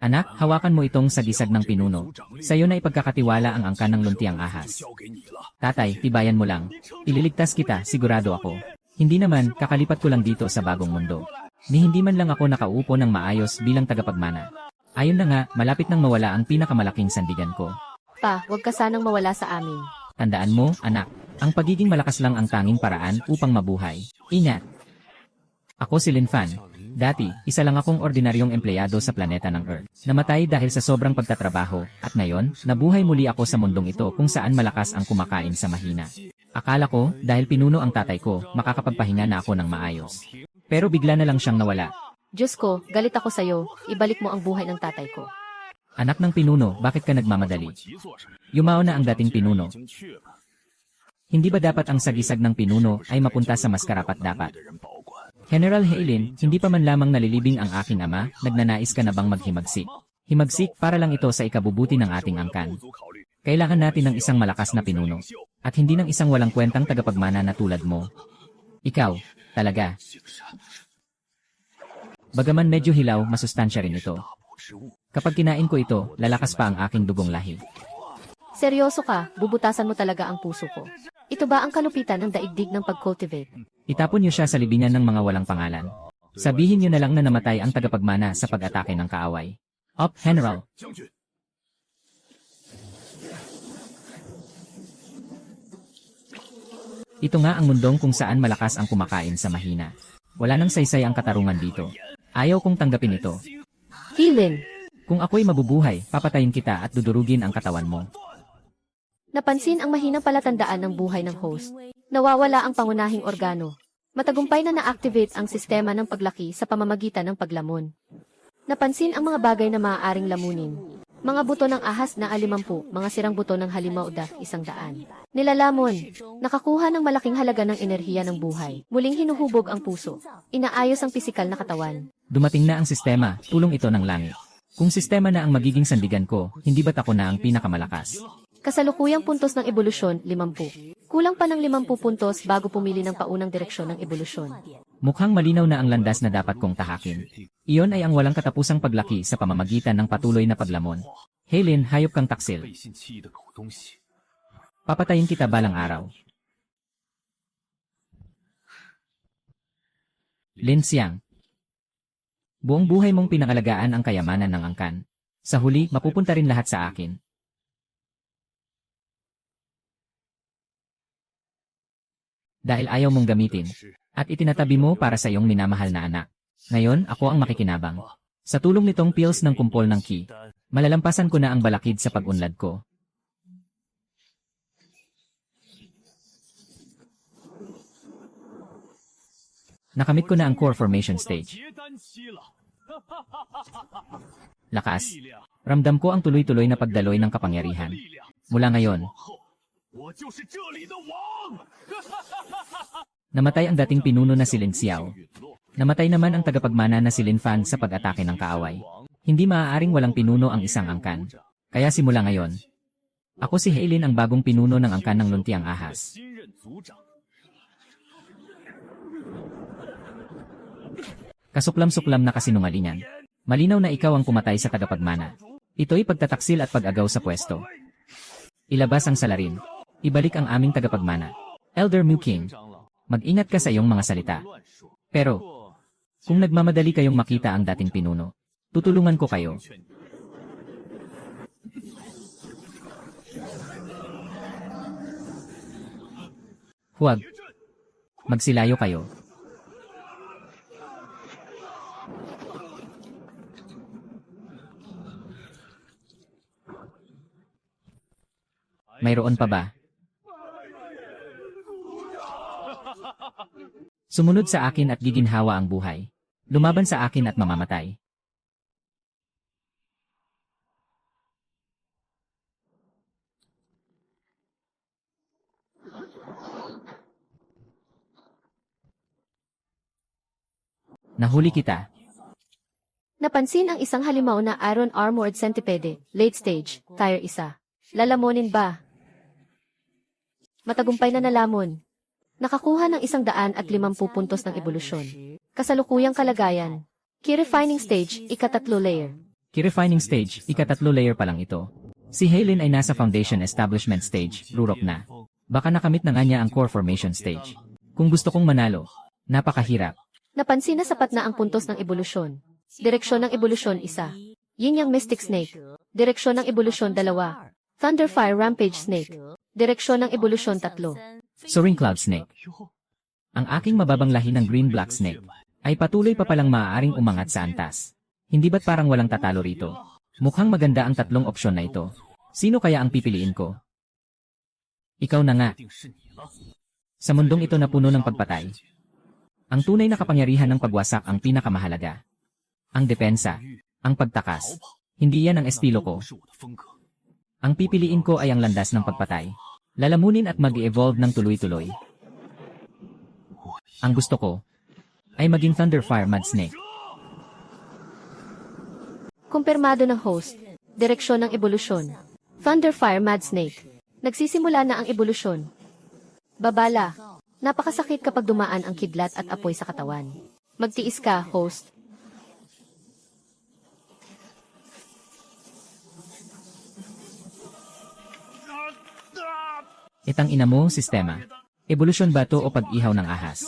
Anak, hawakan mo itong sagisag ng pinuno. Sa'yo na ipagkakatiwala ang angkan ng luntiang ahas. Tatay, tibayan mo lang. Ililigtas kita, sigurado ako. Hindi naman, kakalipat ko lang dito sa bagong mundo. Ni hindi man lang ako nakaupo ng maayos bilang tagapagmana. Ayon na nga, malapit nang mawala ang pinakamalaking sandigan ko. Pa, huwag ka sanang mawala sa amin. Tandaan mo, anak, ang pagiging malakas lang ang tanging paraan upang mabuhay. Ingat! Ako si Lin Fan. Dati, isa lang akong ordinaryong empleyado sa planeta ng Earth. Namatay dahil sa sobrang pagtatrabaho, at ngayon, nabuhay muli ako sa mundong ito kung saan malakas ang kumakain sa mahina. Akala ko, dahil pinuno ang tatay ko, makakapagpahinga na ako ng maayos. Pero bigla na lang siyang nawala. Diyos ko, galit ako sa'yo. Ibalik mo ang buhay ng tatay ko. Anak ng pinuno, bakit ka nagmamadali? Yumao na ang dating pinuno. Hindi ba dapat ang sagisag ng pinuno ay mapunta sa mas karapat-dapat? General Heilin, hindi pa man lamang nalilibing ang aking ama, nagnanais ka na bang maghimagsik? Himagsik para lang ito sa ikabubuti ng ating angkan. Kailangan natin ng isang malakas na pinuno. At hindi ng isang walang kwentang tagapagmana na tulad mo. Ikaw, talaga. Bagaman medyo hilaw, masustansya rin ito. Kapag kinain ko ito, lalakas pa ang aking dugong lahi. Seryoso ka, bubutasan mo talaga ang puso ko. Ito ba ang kalupitan ng daigdig ng pag-cultivate? Itapon niyo siya sa libingan ng mga walang pangalan. Sabihin niyo na lang na namatay ang tagapagmana sa pag-atake ng kaaway. Up, General! Ito nga ang mundong kung saan malakas ang kumakain sa mahina. Wala nang saysay ang katarungan dito. Ayaw kong tanggapin ito. Heilin! Kung ako'y mabubuhay, papatayin kita at dudurugin ang katawan mo. Napansin ang mahinang palatandaan ng buhay ng host. Nawawala ang pangunahing organo. Matagumpay na na-activate ang sistema ng paglaki sa pamamagitan ng paglamon. Napansin ang mga bagay na maaaring lamunin. Mga buto ng ahas na 50, mga sirang buto ng halimaw da 100. Nilalamon, nakakuha ng malaking halaga ng enerhiya ng buhay. Muling hinuhubog ang puso. Inaayos ang pisikal na katawan. Dumating na ang sistema, tulong ito ng langit. Kung sistema na ang magiging sandigan ko, hindi ba't ako na ang pinakamalakas? Kasalukuyang puntos ng ebolusyon, 50. Kulang pa ng 50 puntos bago pumili ng paunang direksyon ng ebolusyon. Mukhang malinaw na ang landas na dapat kong tahakin. Iyon ay ang walang katapusang paglaki sa pamamagitan ng patuloy na paglamon. Heilin, hayop kang taksil. Papatayin kita balang araw. Lin Xiang. Buong buhay mong pinangalagaan ang kayamanan ng angkan. Sa huli, mapupunta rin lahat sa akin. Dahil ayaw mong gamitin, at itinatabi mo para sa iyong minamahal na anak. Ngayon, ako ang makikinabang. Sa tulong nitong pills ng kumpol ng Qi, malalampasan ko na ang balakid sa pag-unlad ko. Nakamit ko na ang core formation stage. Lakas. Ramdam ko ang tuloy-tuloy na pagdaloy ng kapangyarihan. Mula ngayon, namatay ang dating pinuno na si Lin Xiao. Namatay naman ang tagapagmana na si Lin Fan sa pag-atake ng kaaway. Hindi maaaring walang pinuno ang isang angkan. Kaya simula ngayon, ako si Heilin ang bagong pinuno ng angkan ng luntiang ahas. Kasuklam-suklam na kasinungalingan. Malinaw na ikaw ang pumatay sa tagapagmana. Ito'y pagtataksil at pag-agaw sa pwesto. Ilabas ang salarin. Ibalik ang aming tagapagmana. Elder Mu King, mag-ingat ka sa iyong mga salita. Pero, kung nagmamadali kayong makita ang dating pinuno, tutulungan ko kayo. Huwag. Magsilayo kayo. Mayroon pa ba? Sumunod sa akin at giginhawa ang buhay. Lumaban sa akin at mamamatay. Nahuli kita. Napansin ang isang halimaw na Iron Armored Centipede, late stage, tier 1. Lalamunin ba? Matagumpay na nalamon. Nakakuha ng 150 puntos ng ebolusyon. Kasalukuyang kalagayan. Key refining stage, ika-3 layer. Key refining stage, ika-3 layer pa lang ito. Si Haylin ay nasa foundation establishment stage, rurok na. Baka nakamit na nga niya ang core formation stage. Kung gusto kong manalo, napakahirap. Napansin na sapat na ang puntos ng ebolusyon. Direksyon ng ebolusyon 1. Yin Yang Mystic Snake. Direksyon ng ebolusyon 2. Thunderfire Rampage Snake. Direksyon ng ebolusyon 3. Soaring Cloud Snake. Ang aking mababang lahi ng Green-Black Snake ay patuloy pa palang maaaring umangat sa antas. Hindi ba't parang walang tatalo rito? Mukhang maganda ang tatlong opsyon na ito. Sino kaya ang pipiliin ko? Ikaw na nga. Sa mundong ito na puno ng pagpatay, ang tunay na kapangyarihan ng pagwasak ang pinakamahalaga. Ang depensa, ang pagtakas. Hindi yan ang estilo ko. Ang pipiliin ko ay ang landas ng pagpatay. Lalamunin at mag-evolve ng tuloy-tuloy. Ang gusto ko ay maging Thunderfire Mad Snake. Kumpirmado ng host. Direksyon ng ebolusyon. Thunderfire Mad Snake. Nagsisimula na ang ebolusyon. Babala. Napakasakit kapag dumaan ang kidlat at apoy sa katawan. Magtiis ka, host. Itang ina mo, sistema. Evolusyon ba to o pag-ihaw ng ahas?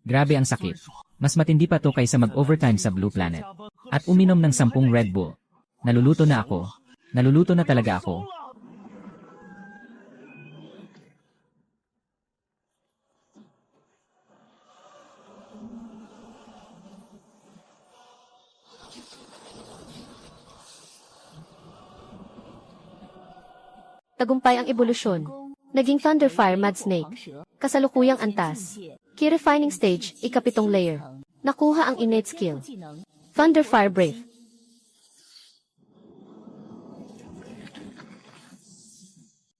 Grabe ang sakit. Mas matindi pa to kaysa mag-overtime sa Blue Planet. At uminom ng 10 Red Bull. Naluluto na ako. Naluluto na talaga ako. Tagumpay ang ebolusyon. Naging Thunderfire Mad Snake. Kasalukuyang antas. Key refining stage, ika-7 layer. Nakuha ang innate skill. Thunderfire Brave.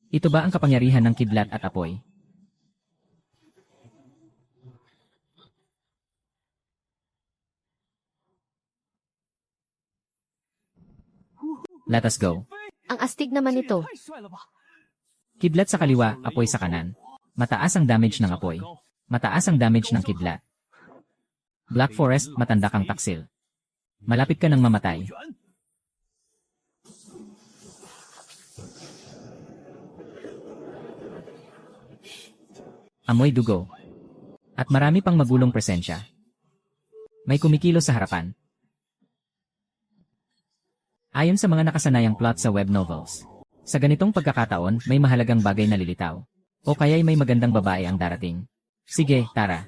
Ito ba ang kapangyarihan ng kidlat at apoy? Let us go. Ang astig naman nito. Kidlat sa kaliwa, apoy sa kanan. Mataas ang damage ng apoy. Mataas ang damage ng kidlat. Black Forest, matanda kang taksil. Malapit ka nang mamatay. Amoy dugo. At marami pang magulong presensya. May kumikilo sa harapan. Ayon sa mga nakasanayang plot sa web novels, sa ganitong pagkakataon may mahalagang bagay na lilitaw. O kaya'y may magandang babae ang darating. Sige, tara.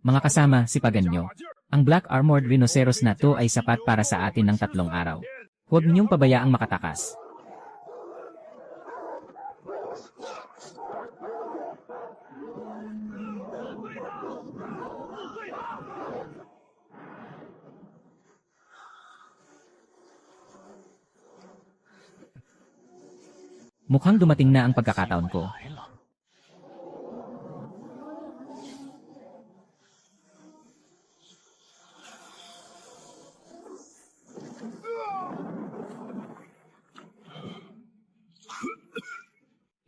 Mga kasama, sipagan nyo. Ang Black Armored Rhinoceros na to ay sapat para sa atin ng 3 araw. Huwag ninyong pabayaang makatakas. Mukhang dumating na ang pagkakataon ko.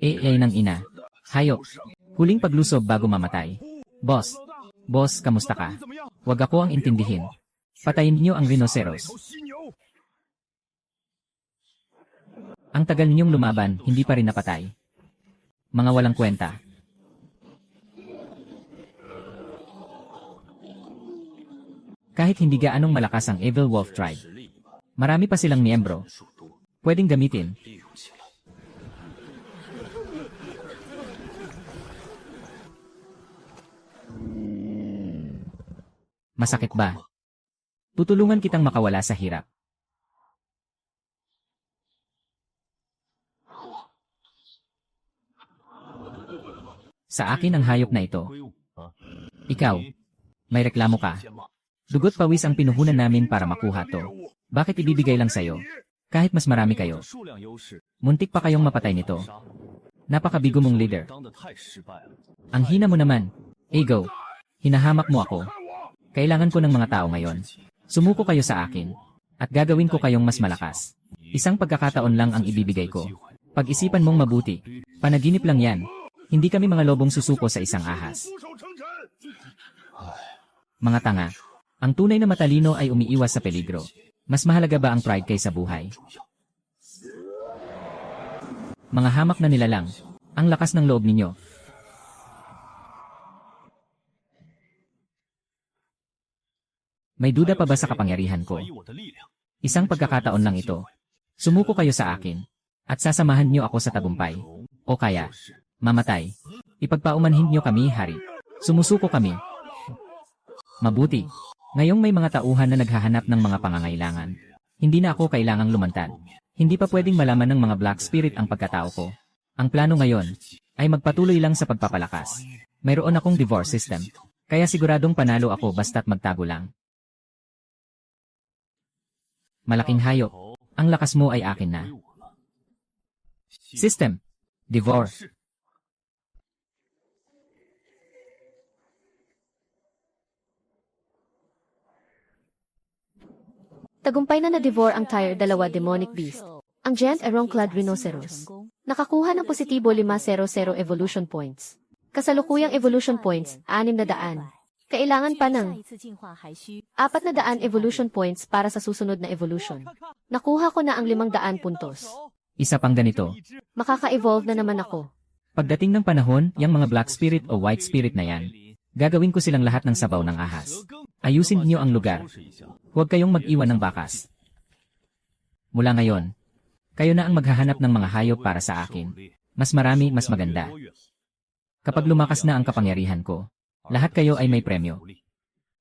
AI ng ina. Hayop. Huling paglusob bago mamatay. Boss. Boss, kamusta ka? Huwag ako ang intindihin. Patayin niyo ang rhinoceros. Ang tagal ninyong lumaban, hindi pa rin napatay. Mga walang kwenta. Kahit hindi gaanong malakas ang Evil Wolf Tribe, marami pa silang miyembro. Pwedeng gamitin. Masakit ba? Tutulungan kitang makawala sa hirap. Sa akin ang hayop na ito. Ikaw, may reklamo ka. Dugot pawis ang pinuhunan namin para makuha to. Bakit ibibigay lang sa'yo? Kahit mas marami kayo. Muntik pa kayong mapatay nito. Napakabigo mong leader. Ang hina mo naman. Ego, hinahamak mo ako. Kailangan ko ng mga tao ngayon. Sumuko kayo sa akin. At gagawin ko kayong mas malakas. Isang pagkakataon lang ang ibibigay ko. Pag-isipan mong mabuti. Panaginip lang yan. Hindi kami mga lobong susuko sa isang ahas. Mga tanga. Ang tunay na matalino ay umiiwas sa peligro. Mas mahalaga ba ang pride kaysa buhay? Mga hamak na nilalang. Ang lakas ng loob ninyo. May duda pa ba sa kapangyarihan ko? Isang pagkakataon lang ito. Sumuko kayo sa akin. At sasamahan niyo ako sa tagumpay. O kaya, mamatay. Ipagpaumanhin niyo kami, hari. Sumusuko kami. Mabuti. Ngayong may mga tauhan na naghahanap ng mga pangangailangan. Hindi na ako kailangang lumantad. Hindi pa pwedeng malaman ng mga Black Spirit ang pagkatao ko. Ang plano ngayon ay magpatuloy lang sa pagpapalakas. Mayroon akong divorce system. Kaya siguradong panalo ako basta't magtago lang. Malaking hayop. Ang lakas mo ay akin na. System. Divorce. Tagumpay na na-devour ang Tier 2 Demonic Beast. Ang Giant Erong-clad Rhinoceros. Nakakuha ng positibo 500 evolution points. Kasalukuyang evolution points, 600. Kailangan pa ng 400 evolution points para sa susunod na evolution. Nakuha ko na ang 500 puntos. Isa pang ganito. Makaka-evolve na naman ako. Pagdating ng panahon, yung mga Black Spirit o White Spirit na yan, gagawin ko silang lahat ng sabaw ng ahas. Ayusin niyo ang lugar. Huwag kayong mag-iwan ng bakas. Mula ngayon, kayo na ang maghahanap ng mga hayop para sa akin. Mas marami, mas maganda. Kapag lumakas na ang kapangyarihan ko, lahat kayo ay may premyo.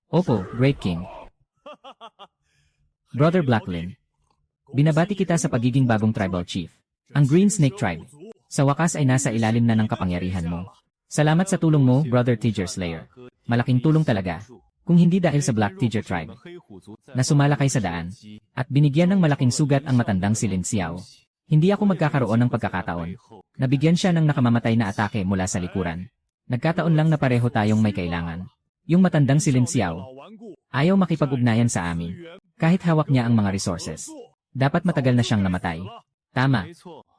Opo, Great King. Brother Blacklin, binabati kita sa pagiging bagong tribal chief. Ang Green Snake Tribe. Sa wakas ay nasa ilalim na ng kapangyarihan mo. Salamat sa tulong mo, Brother Tiger Slayer. Malaking tulong talaga. Kung hindi dahil sa Black Tiger Tribe, na sumalakay sa daan, at binigyan ng malaking sugat ang matandang si Lin Xiao, hindi ako magkakaroon ng pagkakataon. Nabigyan siya ng nakamamatay na atake mula sa likuran. Nagkataon lang na pareho tayong may kailangan. Yung matandang si Lin Xiao, ayaw makipag-ugnayan sa amin, kahit hawak niya ang mga resources. Dapat matagal na siyang namatay. Tama.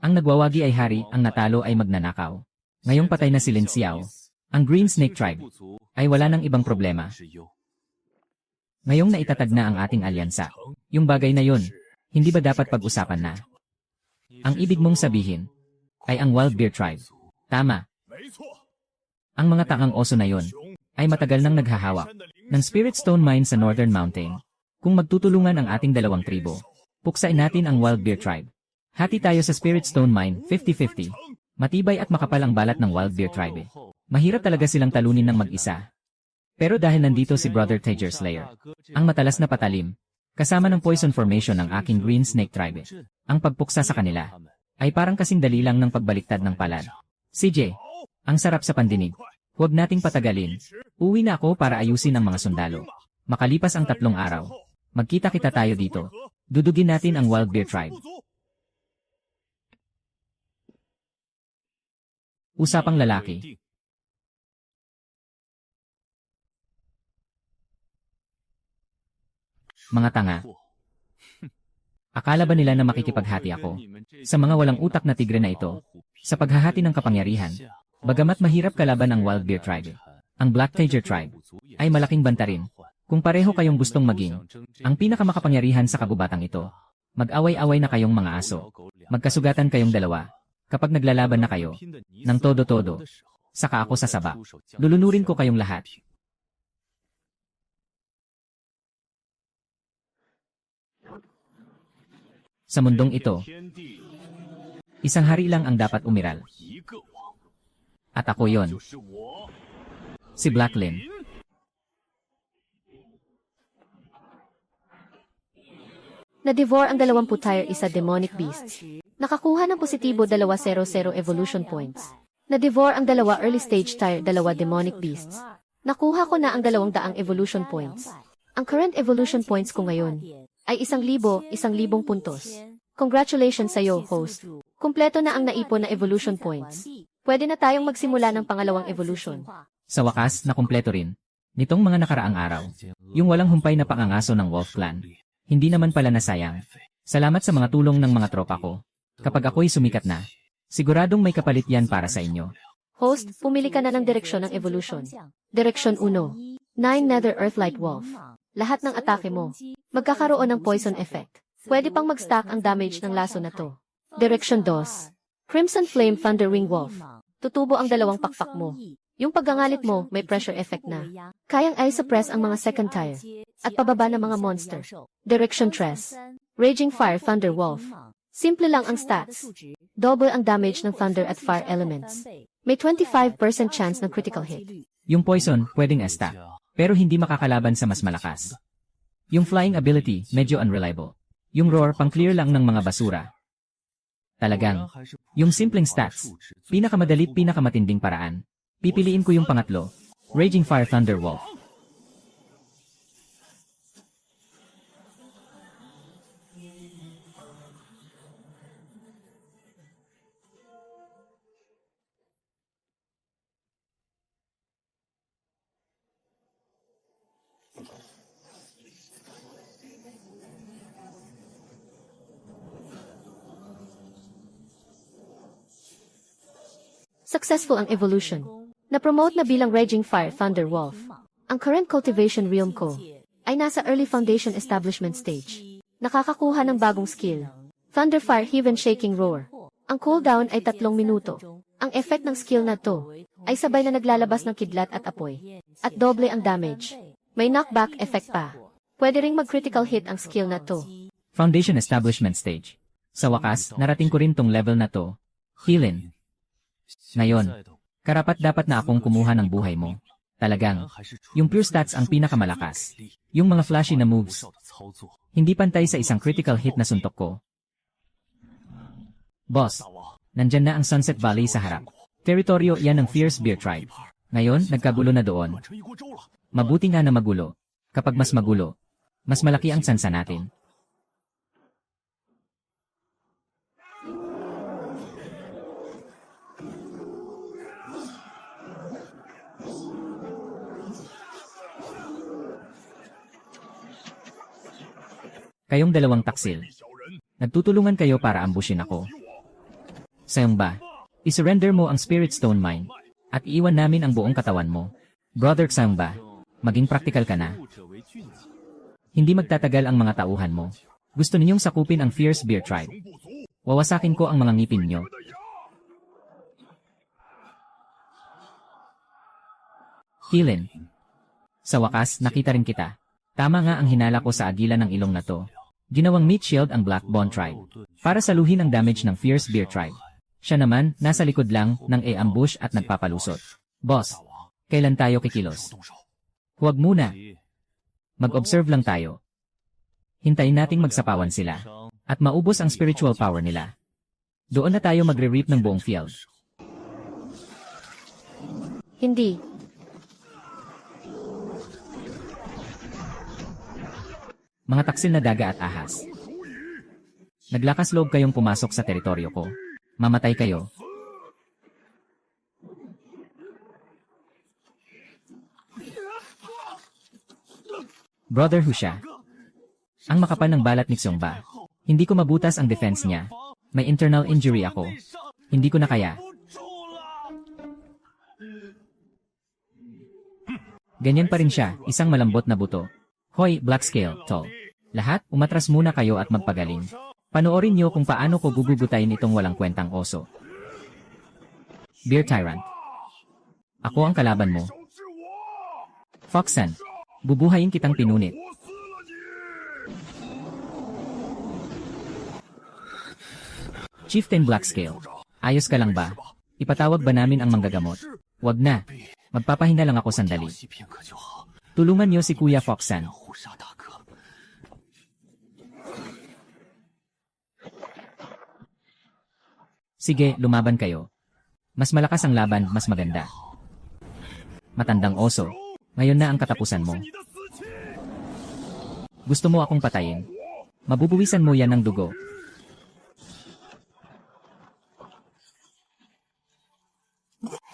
Ang nagwawagi ay hari, ang natalo ay magnanakaw. Ngayong patay na si Lin Xiao, ang Green Snake Tribe ay wala ng ibang problema. Ngayong naitatag na ang ating alyansa, yung bagay na yun, hindi ba dapat pag-usapan na? Ang ibig mong sabihin ay ang Wild Bear Tribe. Tama. Ang mga tangang oso na yon ay matagal nang naghahawak ng Spirit Stone Mine sa Northern Mountain. Kung magtutulungan ang ating dalawang tribo, puksain natin ang Wild Bear Tribe. Hati tayo sa Spirit Stone Mine, 50-50. Matibay at makapal ang balat ng Wild Bear Tribe. Mahirap talaga silang talunin ng mag-isa. Pero dahil nandito si Brother Tiger Slayer, ang matalas na patalim, kasama ng poison formation ng aking Green Snake Tribe, ang pagpuksa sa kanila, ay parang kasing dali lang ng pagbaliktad ng palad. CJ, ang sarap sa pandinig. Huwag nating patagalin. Uwi na ako para ayusin ang mga sundalo. Makalipas ang 3 araw, magkita-kita tayo dito. Dudugin natin ang Wild Bear Tribe. Usapang lalaki. Mga tanga. Akala ba nila na makikipaghati ako sa mga walang utak na tigre na ito sa paghahati ng kapangyarihan? Bagamat mahirap kalaban ang Wild Bear Tribe, ang Black Tiger Tribe ay malaking banta rin. Kung pareho kayong gustong maging ang pinakamakapangyarihan sa kagubatang ito, mag-away-away na kayong mga aso. Magkasugatan kayong dalawa. Kapag naglalaban na kayo ng todo-todo, saka ako sasaba. Lulunurin ko kayong lahat. Sa mundong ito, isang hari lang ang dapat umiral. At ako yon. Si Blacklin. Na-devour ang 20 Tier 1 Demonic Beasts. Nakakuha ng positibo 200 evolution points. Na-devour ang 2 Early Stage Tier 2 Demonic Beasts. Nakuha ko na ang 200 evolution points. Ang current evolution points ko ngayon ay 1,000 puntos. Congratulations sa'yo, host. Kumpleto na ang naipon na evolution points. Pwede na tayong magsimula ng pangalawang evolution. Sa wakas, nakumpleto rin. Nitong mga nakaraang araw, yung walang humpay na pangangaso ng Wolf Clan, hindi naman pala nasayang. Salamat sa mga tulong ng mga tropa ko. Kapag ako'y sumikat na, siguradong may kapalit yan para sa inyo. Host, pumili ka na ng direksyon ng evolution. Direksyon 1. 9 Nether Earthlight Wolf. Lahat ng atake mo, magkakaroon ng poison effect. Pwede pang mag-stack ang damage ng laso na to. Direksyon 2. Crimson Flame Thunderwing Wolf. Tutubo ang dalawang pakpak mo. Yung paggangalit mo, may pressure effect na. Kayang i-suppress ang mga second tier at pababa ng mga monster. Direction 3. Raging Fire Thunder Wolf. Simple lang ang stats. Double ang damage ng thunder at fire elements. May 25% chance ng critical hit. Yung poison, pwedeng stack, pero hindi makakalaban sa mas malakas. Yung flying ability, medyo unreliable. Yung roar, pang-clear lang ng mga basura. Talagang, yung simpleng stats, pinakamadali, pinakamatinding paraan. Pipiliin ko yung pangatlo, Raging Fire Thunder Wolf. Successful ang evolution. Na-promote na bilang Raging Fire Thunder Wolf. Ang current cultivation realm ko ay nasa early foundation establishment stage. Nakakakuha ng bagong skill. Thunder Fire Heaven Shaking Roar. Ang cooldown ay 3 minuto. Ang effect ng skill na to ay sabay na naglalabas ng kidlat at apoy. At doble ang damage. May knockback effect pa. Pwede ring mag-critical hit ang skill na to. Foundation Establishment Stage. Sa wakas, narating ko rin tong level na to. Healin. Ngayon, karapat dapat na akong kumuha ng buhay mo. Talagang, yung pure stats ang pinakamalakas. Yung mga flashy na moves, hindi pantay sa isang critical hit na suntok ko. Boss, nandyan na ang Sunset Valley sa harap. Teritoryo yan ng Fierce Bear Tribe. Ngayon, nagkagulo na doon. Mabuti nga na magulo. Kapag mas magulo, mas malaki ang sansa natin. Kayong dalawang taksil. Nagtutulungan kayo para ambushin ako. Sayang ba? I-surrender mo ang Spirit Stone Mine at iiwan namin ang buong katawan mo. Brother Sayang ba? Maging praktikal ka na. Hindi magtatagal ang mga tauhan mo. Gusto ninyong sakupin ang Fierce Bear Tribe. Wawasakin ko ang mga ngipin nyo. Healin. Sa wakas, nakita rin kita. Tama nga ang hinala ko sa agila ng ilong na to. Ginawang meat shield ang Black Bone Tribe para saluhin ang damage ng Fierce Bear Tribe. Siya naman, nasa likod lang ng ambush at nagpapalusot. Boss, kailan tayo kikilos? Huwag muna. Mag-observe lang tayo. Hintayin nating magsapawan sila at maubos ang spiritual power nila. Doon na tayo magre-reap ng buong field. Hindi. Mga taksil na daga at ahas. Naglakas loob kayong pumasok sa teritoryo ko. Mamatay kayo. Brother Husha. Ang makapal ng balat ni Xiongba. Hindi ko mabutas ang defense niya. May internal injury ako. Hindi ko na kaya. Ganyan pa rin siya, isang malambot na buto. Hoy, Black Scale, tol. Lahat, umatras muna kayo at magpagaling. Panoorin niyo kung paano ko gugugutayin itong walang kwentang oso. Bear Tyrant. Ako ang kalaban mo. Foxan, bubuhayin kitang pinunit. Chieftain Black Scale, ayos ka lang ba? Ipatawag ba namin ang manggagamot? Wag na. Magpapahinga lang ako sandali. Tulungan niyo si Kuya Foxan. Sige, lumaban kayo. Mas malakas ang laban, mas maganda. Matandang oso. Ngayon na ang katapusan mo. Gusto mo akong patayin? Mabubuwisan mo yan ng dugo.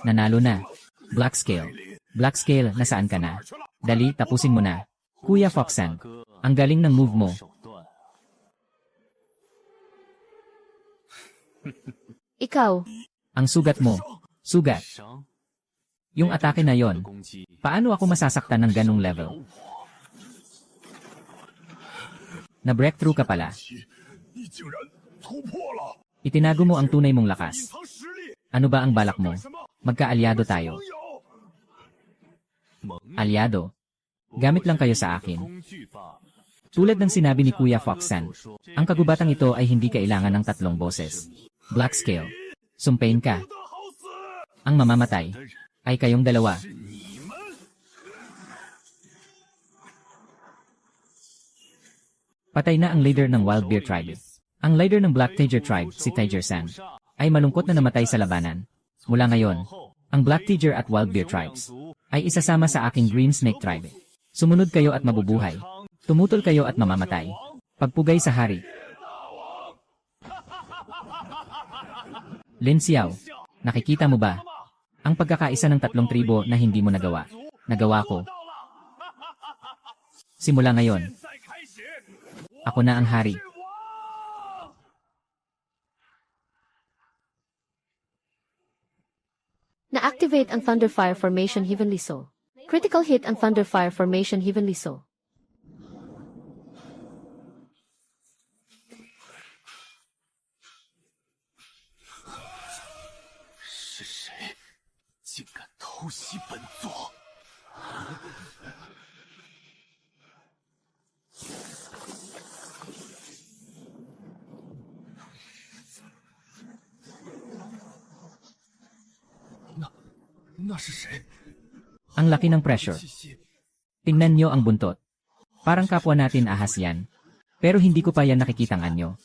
Nanalo na. Black Scale. Black Scale, nasaan ka na? Dali, tapusin mo na. Kuya Foxan. Ang galing ng move mo. Ikaw, Ang sugat mo. Sugat. Yung atake na yon. Paano ako masasaktan ng ganong level? Na-breakthrough ka pala. Itinago mo ang tunay mong lakas. Ano ba ang balak mo? Magka-alyado tayo. Alyado? Gamit lang kayo sa akin. Tulad ng sinabi ni Kuya Foxan, ang kagubatang ito ay hindi kailangan ng 3 boses. Black Scale. Sumpain ka. Ang mamamatay ay kayong dalawa. Patay na ang leader ng Wild Bear Tribe. Ang leader ng Black Tiger Tribe, si Tiger San, ay malungkot na namatay sa labanan. Mula ngayon, ang Black Tiger at Wild Bear Tribes ay isasama sa aking Green Snake Tribe. Sumunod kayo at mabubuhay. Tumutol kayo at mamamatay. Pagpugay sa hari. Lin Xiao, nakikita mo ba? Ang pagkakaisa ng 3 tribo na hindi mo nagawa. Nagawa ko. Simula ngayon, ako na ang hari. na-activate ang Thunderfire Formation Heavenly Soul. Critical hit ang Thunderfire Formation Heavenly Soul. Ang laki ng pressure. Tingnan nyo ang buntot. Parang kapwa natin ahas yan. Pero hindi ko pa yan nakikitang anyo.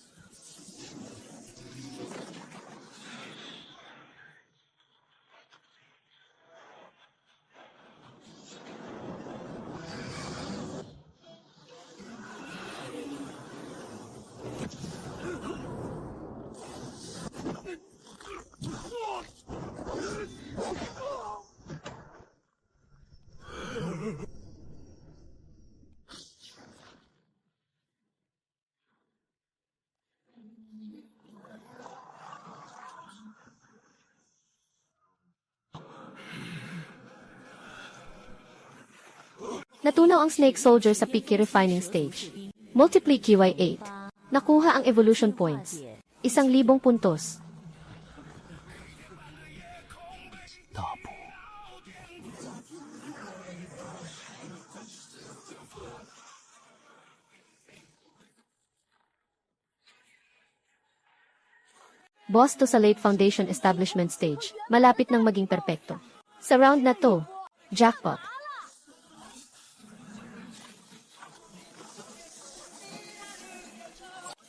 Natunaw ang Snake Soldier sa Peaky Refining Stage. Multiply QY8. Nakuha ang Evolution Points. 1,000 puntos. Boss to sa late foundation establishment stage. Malapit nang maging perpekto. Sa round na to, jackpot.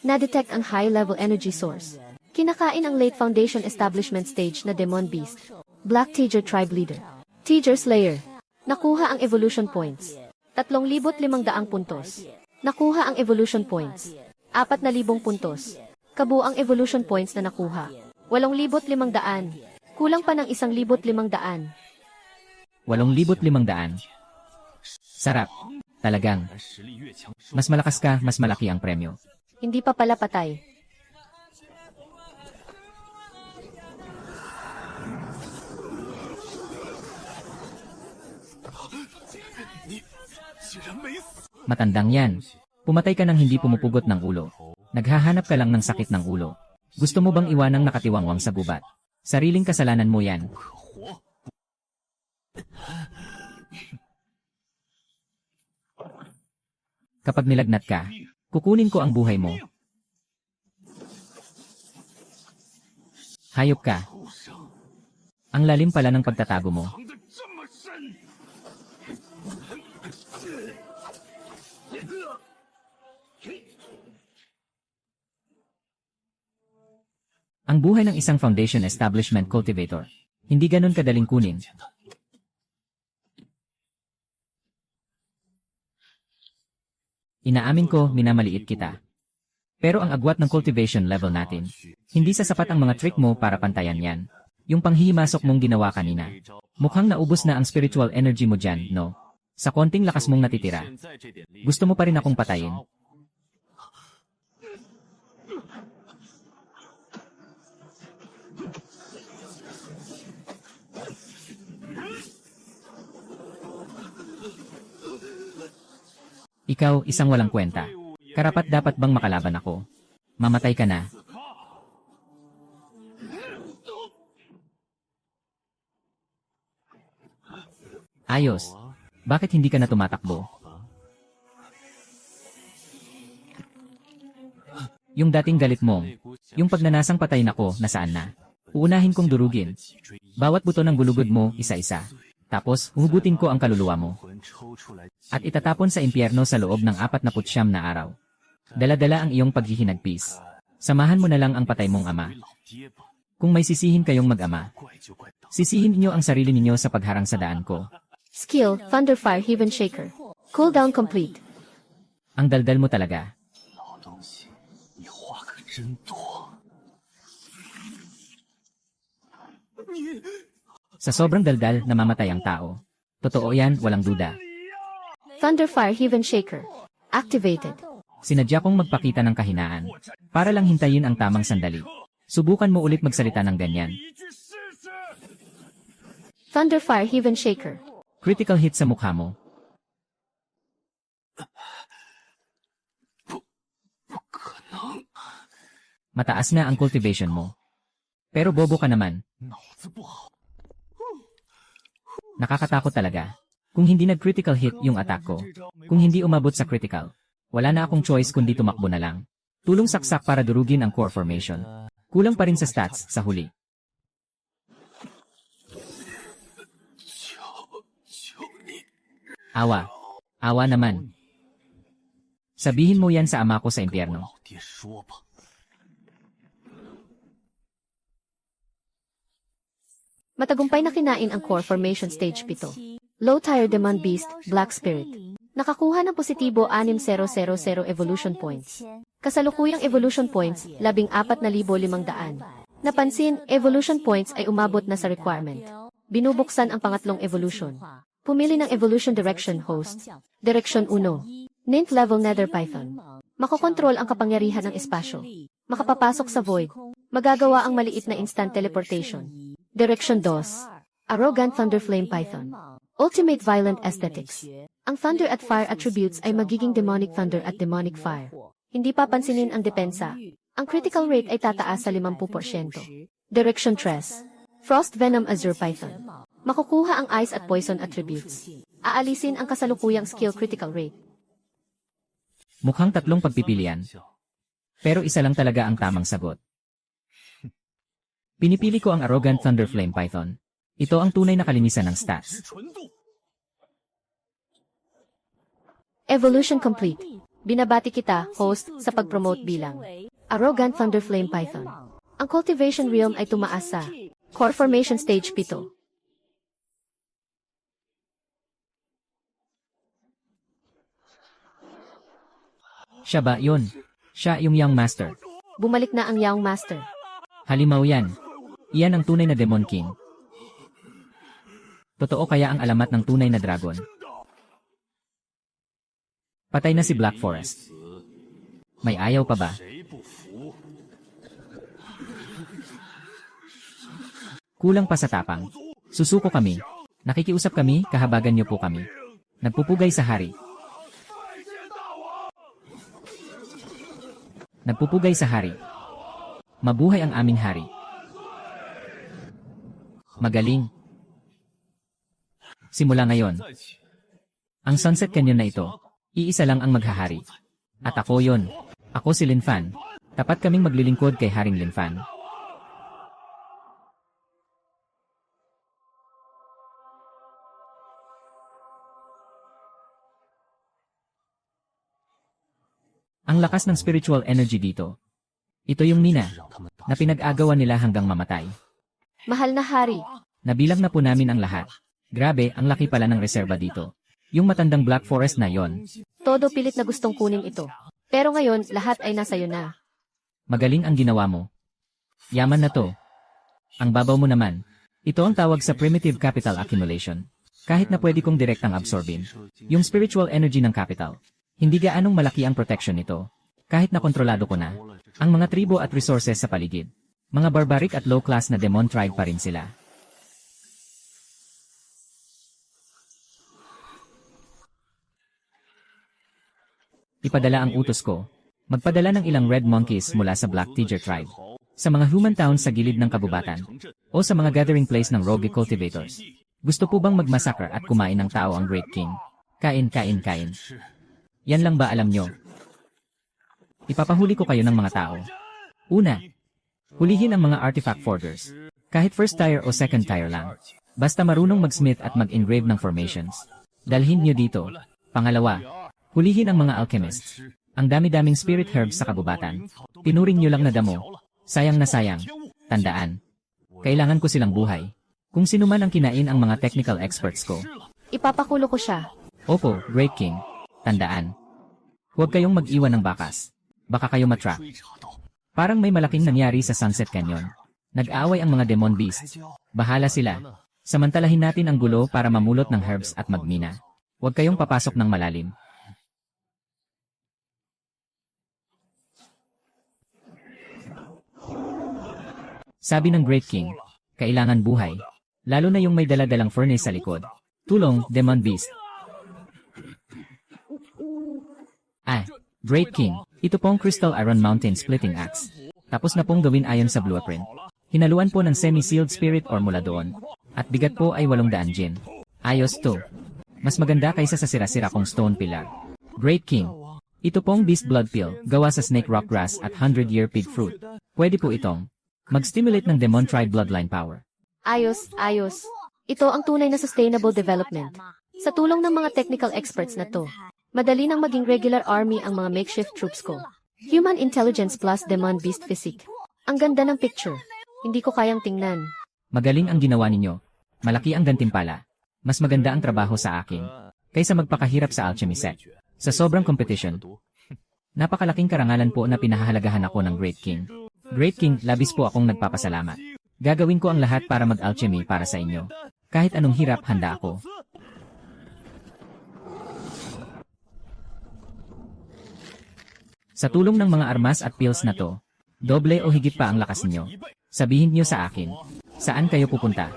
Na-detect ang high-level energy source. Kinakain ang late foundation establishment stage na Demon Beast. Black Tiger Tribe Leader. Tiger Slayer. Nakuha ang evolution points. 3,500 puntos. Nakuha ang evolution points. 4,000 puntos. Kabuang evolution points na nakuha. 8,500. Kulang pa ng 1,500. 8,500. Sarap. Talagang. Mas malakas ka, mas malaki ang premyo. Hindi pa pala patay. Matandang yan. Pumatay ka nang hindi pumupugot ng ulo. Naghahanap ka lang ng sakit ng ulo. Gusto mo bang iwanang nakatiwangwang sa gubat? Sariling kasalanan mo yan. Kapag nilagnat ka, kukunin ko ang buhay mo. Hayop ka. Ang lalim pala ng pagtatago mo. Ang buhay ng isang foundation establishment cultivator, hindi ganun kadaling kunin. Inaamin ko, minamaliit kita. Pero ang agwat ng cultivation level natin, hindi sasapat ang mga trick mo para pantayan yan. Yung panghihimasok mong ginawa kanina. Mukhang naubos na ang spiritual energy mo dyan, no? Sa konting lakas mong natitira. Gusto mo pa rin akong patayin. Ikaw, isang walang kwenta. Karapat dapat bang makalaban ako? Mamatay ka na. Ayos. Bakit hindi ka na tumatakbo? Yung dating galit mo, yung pagnanasang patay na ko, nasaan na? Uunahin kong durugin. Bawat buto ng gulugod mo, isa-isa. Tapos, huhugutin ko ang kaluluwa mo. At itatapon sa impyerno sa loob ng 49 na araw. Dala-dala ang iyong paghihinagpis. Samahan mo na lang ang patay mong ama. Kung may sisihin kayong mag-ama, sisihin ninyo ang sarili ninyo sa pagharang sa daan ko. Skill, Thunderfire Heaven Shaker. Cooldown complete. Ang daldal mo talaga. Sa sobrang daldal, namamatay ang tao. Totoo yan, walang duda. Thunderfire Heaven Shaker. Activated. Sinadya kong magpakita ng kahinaan. Para lang hintayin ang tamang sandali. Subukan mo ulit magsalita ng ganyan. Thunderfire Heaven Shaker. Critical hit sa mukha mo. Mataas na ang cultivation mo. Pero bobo ka naman. Nakakatakot talaga. Kung hindi nag-critical hit yung attack ko, kung hindi umabot sa critical, wala na akong choice kundi tumakbo na lang. Tulong saksak para durugin ang core formation. Kulang pa rin sa stats sa huli. Awa. Awa naman. Sabihin mo yan sa ama ko sa impyerno. Matagumpay na kinain ang core formation stage 7. Low tier Demon Beast, Black Spirit. Nakakuha ng positibo 6000 evolution points. Kasalukuyang evolution points, 14,500. Napansin, evolution points ay umabot na sa requirement. Binubuksan ang pangatlong evolution. Pumili ng evolution direction host. Direction 1. Ninth level Nether Python. Makokontrol ang kapangyarihan ng espasyo. Makapapasok sa void. Magagawa ang maliit na instant teleportation. Direction 2. Arrogant Thunderflame Python. Ultimate Violent Aesthetics. Ang Thunder at Fire attributes ay magiging Demonic Thunder at Demonic Fire. Hindi papansinin ang depensa. Ang critical rate ay tataas sa 50%. Direction 3. Frost Venom Azure Python. Makukuha ang Ice at Poison attributes. Aalisin ang kasalukuyang skill critical rate. Mukhang tatlong pagpipilian. Pero isa lang talaga ang tamang sagot. Pinipili ko ang Arrogant Thunderflame Python. Ito ang tunay na kalinisan ng stats. Evolution complete. Binabati kita, host, sa pag-promote bilang Arrogant Thunderflame Python. Ang cultivation realm ay tumaas sa core formation stage 7. Siya ba yun? Siya yung Young Master. Bumalik na ang Young Master. Halimaw yan. Iyan ang tunay na Demon King. Totoo kaya ang alamat ng tunay na dragon? Patay na si Black Forest. May ayaw pa ba? Kulang pa sa tapang. Susuko kami. Nakikiusap kami, kahabagan niyo po kami. Nagpupugay sa hari. Nagpupugay sa hari. Mabuhay ang aming hari. Magaling. Simula ngayon. Ang Sunset Canyon na ito, iisa lang ang maghahari. At ako yon. Ako si Linfan. Tapat kaming maglilingkod kay Haring Linfan. Ang lakas ng spiritual energy dito. Ito yung mina na pinag-agawan nila hanggang mamatay. Mahal na hari. Nabilang na po namin ang lahat. Grabe, ang laki pala ng reserba dito. Yung matandang Black Forest na yon. Todo pilit na gustong kunin ito. Pero ngayon, lahat ay nasa iyo na. Magaling ang ginawa mo. Yaman na to. Ang babaw mo naman. Ito ang tawag sa primitive capital accumulation. Kahit na pwede kong direktang absorbin. Yung spiritual energy ng capital. Hindi gaanong malaki ang protection nito. Kahit na kontrolado ko na. Ang mga tribo at resources sa paligid. Mga barbaric at low-class na demon tribe pa rin sila. Ipadala ang utos ko. Magpadala ng ilang red monkeys mula sa Black Tiger tribe. Sa mga human towns sa gilid ng kabubatan. O sa mga gathering place ng rogue cultivators. Gusto po bang magmasakar at kumain ng tao ang Great King? Kain, kain, kain. Yan lang ba alam nyo? Ipapahuli ko kayo ng mga tao. Una, hulihin ang mga artifact forgers. Kahit first tier o second tier lang. Basta marunong mag-smith at mag-engrave ng formations. Dalhin nyo dito. Pangalawa, hulihin ang mga alchemists. Ang dami-daming spirit herbs sa kabubatan. Pinuring nyo lang na damo. Sayang na sayang. Tandaan. Kailangan ko silang buhay. Kung sino man ang kinain ang mga technical experts ko. Ipapakulo ko siya. Opo, Great King. Tandaan. Huwag kayong mag-iwan ng bakas. Baka kayo matrap. Parang may malaking nangyari sa Sunset Canyon. Nag-aaway ang mga demon beasts. Bahala sila. Samantalahin natin ang gulo para mamulot ng herbs at magmina. Huwag kayong papasok ng malalim. Sabi ng Great King, kailangan buhay. Lalo na yung may dala-dalang furnace sa likod. Tulong, Demon Beast. Great King, ito pong Crystal Iron Mountain Splitting Axe. Tapos na pong gawin ayon sa blueprint. Hinaluan po ng semi-sealed spirit or mula doon. At bigat po ay 800 gin. Ayos to. Mas maganda kaysa sa sira-sira kong stone pillar. Great King, ito pong Beast Blood Pill, gawa sa Snake Rock Grass at 100-year Pig Fruit. Pwede po itong mag-stimulate ng Demon Tribe Bloodline Power. Ayos, ayos. Ito ang tunay na sustainable development. Sa tulong ng mga technical experts na to, madali nang maging regular army ang mga makeshift troops ko. Human intelligence plus demon beast physique. Ang ganda ng picture. Hindi ko kayang tingnan. Magaling ang ginawa ninyo. Malaki ang gantimpala. Mas maganda ang trabaho sa akin kaysa magpakahirap sa alchemy set. Sa sobrang competition, napakalaking karangalan po na pinahahalagahan ako ng Great King. Great King, labis po akong nagpapasalamat. Gagawin ko ang lahat para mag-alchemy para sa inyo. Kahit anong hirap, handa ako. Sa tulong ng mga armas at pills na to, doble o higit pa ang lakas niyo. Sabihin niyo sa akin, saan kayo pupunta?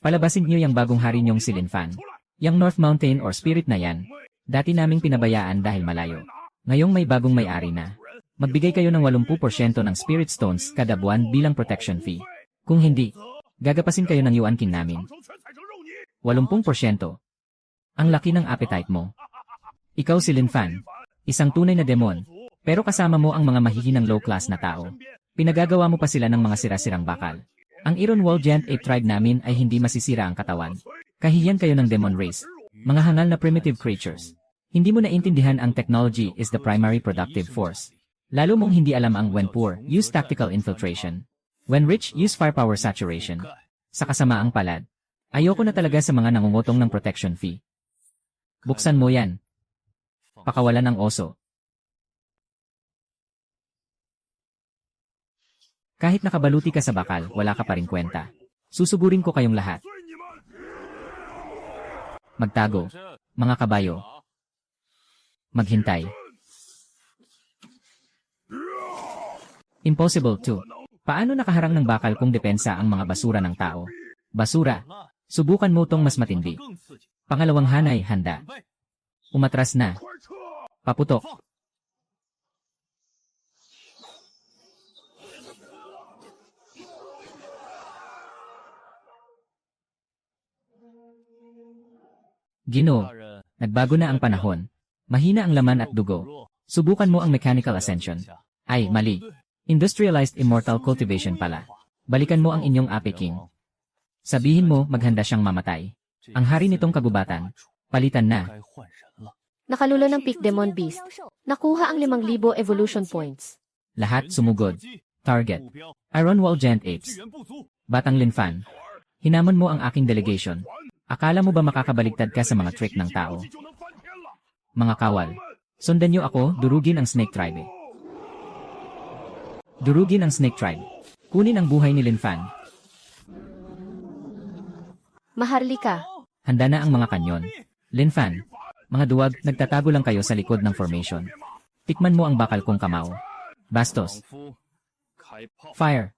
Palabasin niyo yung bagong hari niyong si Lin Fan. Yang North Mountain or Spirit na yan, dati naming pinabayaan dahil malayo. Ngayong may bagong may-ari na. Magbigay kayo ng 80% ng Spirit Stones kada buwan bilang protection fee. Kung hindi, gagapasin kayo ng Yuan King namin. 80%. Ang laki ng appetite mo. Ikaw si Lin Fan, isang tunay na demon, pero kasama mo ang mga mahihinang low-class na tao. Pinagagawa mo pa sila ng mga sira-sirang bakal. Ang Iron Wall Giant Ape tribe namin ay hindi masisira ang katawan. Kahihiyan kayo ng demon race. Mga hangal na primitive creatures. Hindi mo naintindihan ang technology is the primary productive force. Lalo mong hindi alam ang when poor, use tactical infiltration. When rich, use firepower saturation. Sa kasamaang palad, ayoko na talaga sa mga nangungutong ng protection fee. Buksan mo yan. Pakawalan ng oso. Kahit nakabaluti ka sa bakal, wala ka pa rin kwenta. Susugurin ko kayong lahat. Magtago, mga kabayo. Maghintay. Impossible to. Paano nakaharang ng bakal kung depensa ang mga basura ng tao? Basura. Subukan mo tong mas matindi. Pangalawang hanay, handa. Umatras na. Paputok. Ginoo, nagbago na ang panahon. Mahina ang laman at dugo. Subukan mo ang mechanical ascension. Ay, mali. Industrialized immortal cultivation pala. Balikan mo ang inyong Ape King. Sabihin mo, maghanda siyang mamatay. Ang hari nitong kagubatan, palitan na. Nakalulo ng Peak Demon Beast. Nakuha ang 5,000 evolution points. Lahat sumugod. Target. Iron Wall Giant Apes. Batang Lin Fan. Hinamon mo ang aking delegation. Akala mo ba makakabaligtad ka sa mga trick ng tao? Mga kawal. Sundan niyo ako, durugin ang Snake Tribe. Durugin ang Snake Tribe. Kunin ang buhay ni Lin Fan. Maharlika. Handa na ang mga kanyon. Lin Fan. Mga duwag, nagtatago lang kayo sa likod ng formation. Tikman mo ang bakal kong kamao. Bastos. Fire.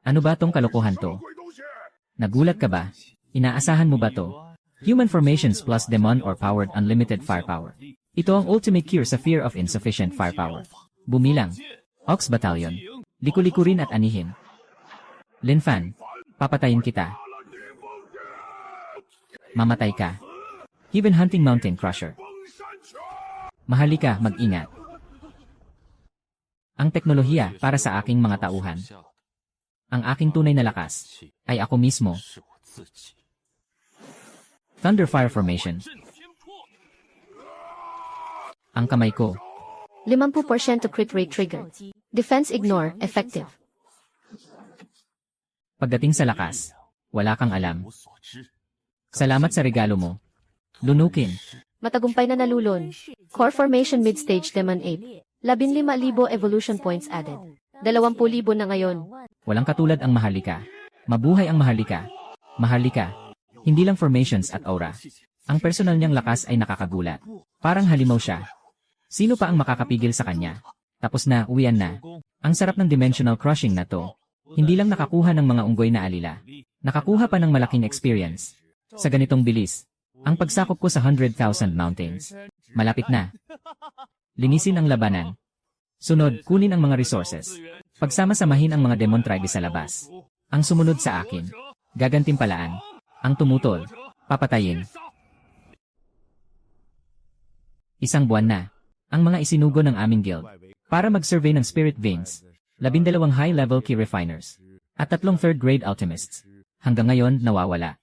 Ano ba tong kalokohan to? Nagulat ka ba? Inaasahan mo ba to? Human formations plus demon or powered unlimited firepower. Ito ang ultimate cure sa fear of insufficient firepower. Bumilang. Ox Battalion. Liku-likurin at anihin. Linfan. Papatayin kita. Mamatay ka. Heaven Hunting Mountain Crusher. Mahalika, mag-ingat. Ang teknolohiya para sa aking mga tauhan. Ang aking tunay na lakas ay ako mismo. Thunderfire Formation. Ang kamay ko. 50% crit rate trigger. Defense ignore, effective. Pagdating sa lakas, wala kang alam. Salamat sa regalo mo. Lunukin. Matagumpay na nalulon. Core formation mid-stage Demon Ape. 15,000 evolution points added. 20,000 na ngayon. Walang katulad ang Maharlika. Mabuhay ang Maharlika. Maharlika. Hindi lang formations at aura. Ang personal niyang lakas ay nakakagulat. Parang halimaw siya. Sino pa ang makakapigil sa kanya? Tapos na, uwian na. Ang sarap ng dimensional crushing na to. Hindi lang nakakuha ng mga unggoy na alila. Nakakuha pa ng malaking experience. Sa ganitong bilis, ang pagsakop ko sa 100,000 mountains. Malapit na. Linisin ang labanan. Sunod, kunin ang mga resources. Pagsama-samahin ang mga demon tribe sa labas. Ang sumunod sa akin. Gagantimpalaan. Ang tumutol. Papatayin. Isang buwan na. Ang mga isinugo ng aming guild. Para mag-survey ng spirit veins. 12 high-level key refiners. At 3 third-grade alchemists. Hanggang ngayon, nawawala.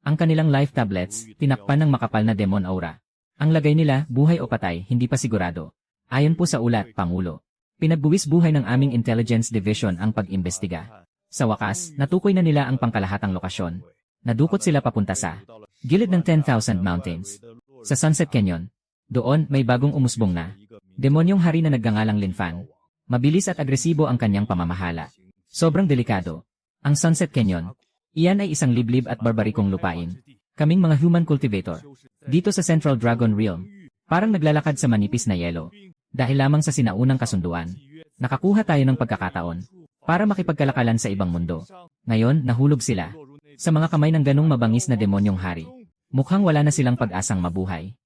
Ang kanilang life tablets, tinakpan ng makapal na demon aura. Ang lagay nila, buhay o patay, hindi pa sigurado. Ayon po sa ulat, Pangulo. Pinagbuwis buhay ng aming intelligence division ang pag-imbestiga. Sa wakas, natukoy na nila ang pangkalahatang lokasyon. Nadukot sila papunta sa gilid ng 10,000 mountains. Sa Sunset Canyon. Doon, may bagong umusbong na demonyong hari na nagngangalang Linfan. Mabilis at agresibo ang kanyang pamamahala. Sobrang delikado. Ang Sunset Canyon. Iyan ay isang liblib at barbarikong lupain. Kaming mga human cultivator. Dito sa Central Dragon Realm. Parang naglalakad sa manipis na yelo. Dahil lamang sa sinaunang kasunduan. Nakakuha tayo ng pagkakataon. Para makipagkalakalan sa ibang mundo. Ngayon, nahulog sila. Sa mga kamay ng ganong mabangis na demonyong hari. Mukhang wala na silang pag-asang mabuhay.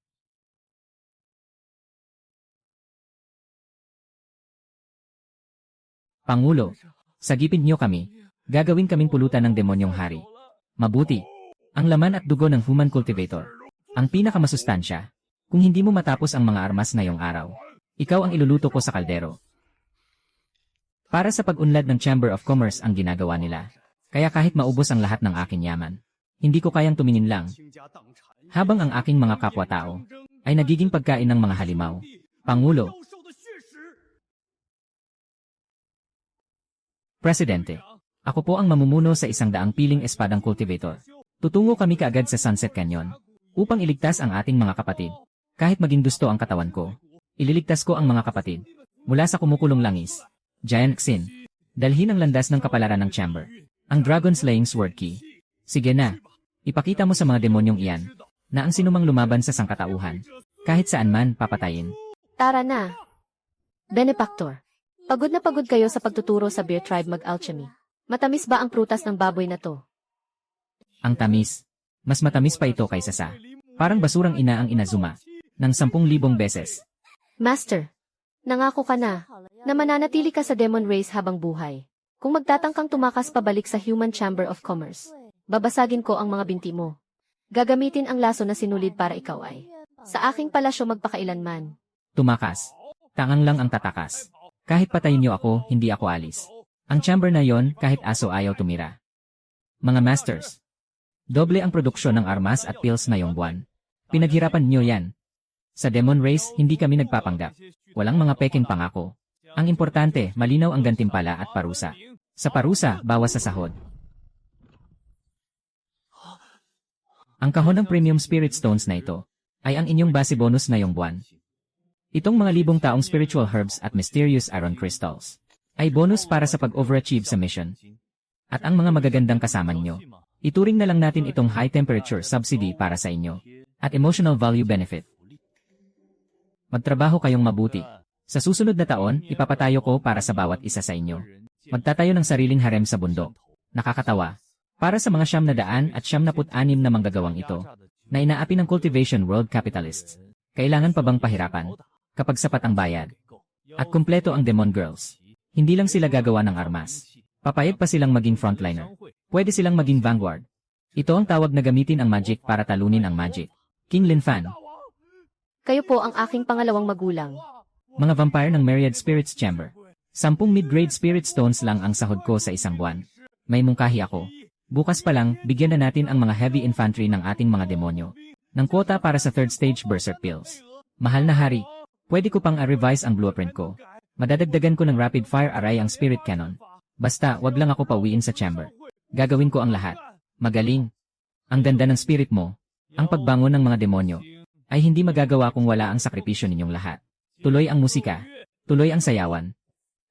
Pangulo, sagipin niyo kami. Gagawin kaming pulutan ng demonyong hari. Mabuti. Ang laman at dugo ng human cultivator. Ang pinakamasustansya. Kung hindi mo matapos ang mga armas ngayong araw, ikaw ang iluluto ko sa kaldero. Para sa pag-unlad ng Chamber of Commerce ang ginagawa nila. Kaya kahit maubos ang lahat ng aking yaman, hindi ko kayang tumingin lang. Habang ang aking mga kapwa-tao ay nagiging pagkain ng mga halimaw. Pangulo. Presidente. Ako po ang mamumuno sa 100 piling espadang cultivator. Tutungo kami kaagad sa Sunset Canyon upang iligtas ang ating mga kapatid. Kahit maging gusto ang katawan ko, ililigtas ko ang mga kapatid mula sa kumukulong langis. Giant Xin. Dalhin ang landas ng kapalaran ng chamber. Ang Dragon Slaying Sword Key. Sige na. Ipakita mo sa mga demonyong iyan na ang sinumang lumaban sa sangkatauhan, kahit saan man papatayin. Tara na. Benefactor. Pagod na pagod kayo sa pagtuturo sa Bear Tribe mag-alchemy. Matamis ba ang prutas ng baboy na to? Ang tamis. Mas matamis pa ito kaysa sa parang basurang ina ang Inazuma ng 10,000 beses. Master, nangako ka na mananatili ka sa demon race habang buhay. Kung magtatangkang tumakas pabalik sa Human Chamber of Commerce, babasagin ko ang mga binti mo. Gagamitin ang laso na sinulid para ikaw ay sa aking palasyo magpakailanman. Tumakas. Tangang lang ang tatakas. Kahit patayin niyo ako, hindi ako alis. Ang chamber na yon, kahit aso ayaw tumira. Mga masters. Doble ang produksyon ng armas at pills ngayong buwan. Pinaghirapan niyo yan. Sa Demon Race, hindi kami nagpapanggap. Walang mga peking pangako. Ang importante, malinaw ang gantimpala at parusa. Sa parusa, bawas sa sahod. Ang kahon ng Premium Spirit Stones na ito, ay ang inyong base bonus ngayong buwan. Itong mga libong taong spiritual herbs at mysterious iron crystals ay bonus para sa pag-overachieve sa mission. At ang mga magagandang kasama ninyo, ituring na lang natin itong high temperature subsidy para sa inyo at emotional value benefit. Magtrabaho kayong mabuti. Sa susunod na taon, ipapatayo ko para sa bawat isa sa inyo Magtatayo ng sariling harem sa bundok. Nakakatawa. Para sa mga 996 na manggagawang ito, na inaapi ng cultivation world capitalists, kailangan pa bang pahirapan? Kapag sapat ang bayad. At kumpleto ang Demon Girls. Hindi lang sila gagawa ng armas. Papayag pa silang maging frontliner. Pwede silang maging vanguard. Ito ang tawag na gamitin ang magic para talunin ang magic. King Linfan. Kayo po ang aking pangalawang magulang. Mga vampire ng Myriad Spirits Chamber. 10 mid-grade spirit stones lang ang sahod ko sa isang buwan. May mungkahi ako. Bukas pa lang, bigyan na natin ang mga heavy infantry ng ating mga demonyo ng kwota para sa third stage berserk pills. Mahal na hari, pwede ko pang revise ang blueprint ko. Madadagdagan ko ng rapid fire array ang spirit cannon. Basta, wag lang ako pauwiin sa chamber. Gagawin ko ang lahat. Magaling. Ang ganda ng spirit mo. Ang pagbangon ng mga demonyo ay hindi magagawa kung wala ang sakripisyo ninyong lahat. Tuloy ang musika. Tuloy ang sayawan.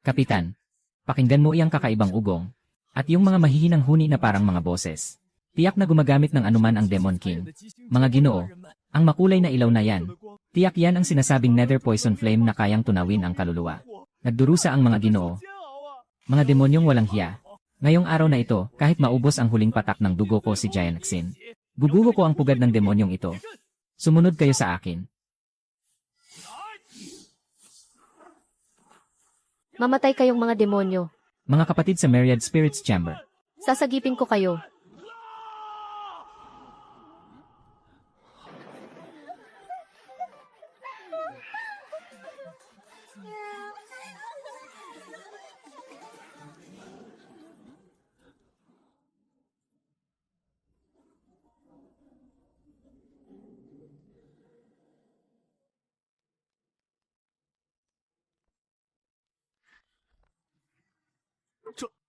Kapitan, pakinggan mo iyang kakaibang ugong. At yung mga mahihinang huni na parang mga boses. Tiyak na gumagamit ng anuman ang Demon King. Mga ginoo, ang makulay na ilaw na yan. Tiyak yan ang sinasabing nether poison flame na kayang tunawin ang kaluluwa. Nagdurusa ang mga ginoo. Mga demonyong walang hiya. Ngayong araw na ito, kahit maubos ang huling patak ng dugo ko si Giant Xin, guguho ko ang pugad ng demonyong ito. Sumunod kayo sa akin. Mamatay kayong mga demonyo. Mga kapatid sa Myriad Spirits Chamber. Sasagipin ko kayo.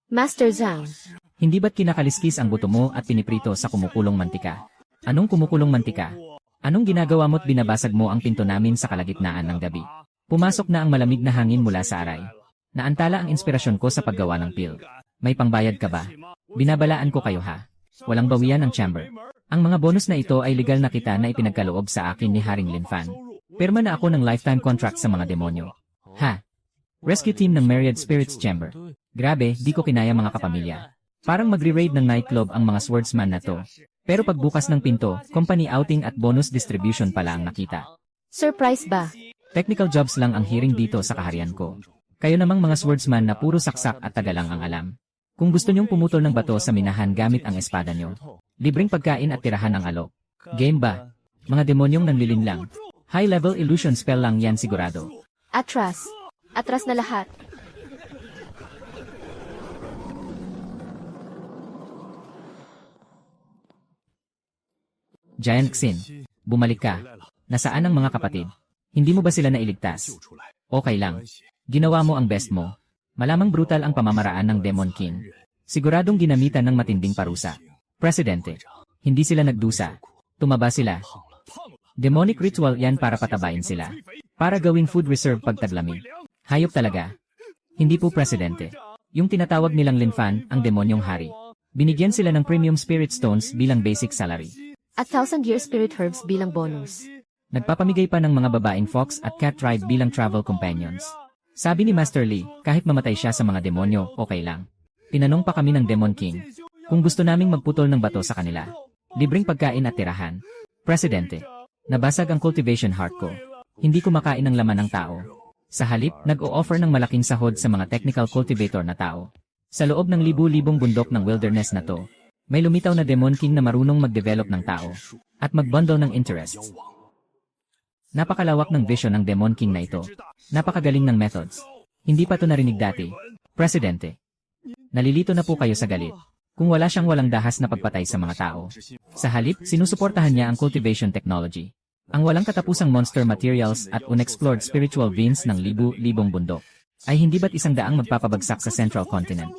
Master Zhang. Hindi ba't kinakaliskis ang buto mo at piniprito sa kumukulong mantika? Anong kumukulong mantika? Anong ginagawa mo't binabasag mo ang pinto namin sa kalagitnaan ng gabi? Pumasok na ang malamig na hangin mula sa aray. Naantala ang inspirasyon ko sa paggawa ng pill. May pangbayad ka ba? Binabalaan ko kayo ha. Walang bawian ang chamber. Ang mga bonus na ito ay legal na kita na ipinagkaloob sa akin ni Haring Linfan. Pirma na ako ng lifetime contract sa mga demonyo. Ha? Rescue team ng Myriad Spirits Chamber. Grabe, di ko kinaya mga kapamilya. Parang magre-raid ng nightclub ang mga swordsman na to. Pero pagbukas ng pinto, company outing at bonus distribution pala ang nakita. Surprise ba? Technical jobs lang ang hearing dito sa kaharian ko. Kayo namang mga swordsman na puro saksak at taga lang ang alam. Kung gusto nyong pumutol ng bato sa minahan gamit ang espada nyo, libreng pagkain at tirahan ang alok. Game ba? Mga demonyong nanlilinlang. High-level illusion spell lang yan sigurado. Atras. Atras na lahat. Giant Xin, bumalik ka. Nasaan ang mga kapatid? Hindi mo ba sila nailigtas? Okay lang. Ginawa mo ang best mo. Malamang brutal ang pamamaraan ng Demon King. Siguradong ginamitan ng matinding parusa. Presidente, hindi sila nagdusa. Tumaba sila. Demonic ritual yan para patabain sila. Para gawing food reserve pagtaglamig. Hayop talaga. Hindi po Presidente. Yung tinatawag nilang Linfan, ang demonyong hari. Binigyan sila ng premium spirit stones bilang basic salary. At 1,000-year spirit herbs bilang bonus. Nagpapamigay pa ng mga babaeng fox at cat tribe bilang travel companions. Sabi ni Master Lee, kahit mamatay siya sa mga demonyo, okay lang. Tinanong pa kami ng Demon King kung gusto naming magputol ng bato sa kanila. Libreng pagkain at tirahan. Presidente, nabasag ang cultivation heart ko. Hindi ko makain ng laman ng tao. Sa halip, nag-o-offer ng malaking sahod sa mga technical cultivator na tao. Sa loob ng libu-libong bundok ng wilderness na to, may lumitaw na Demon King na marunong mag-develop ng tao at mag-bundle ng interests. Napakalawak ng vision ng Demon King na ito. Napakagaling ng methods. Hindi pa to narinig dati. Presidente, nalilito na po kayo sa galit. Kung wala siyang walang dahas na pagpatay sa mga tao. Sa halip, sinusuportahan niya ang cultivation technology. Ang walang katapusang monster materials at unexplored spiritual veins ng libu-libong bundok ay hindi ba't 100 magpapabagsak sa Central Continent?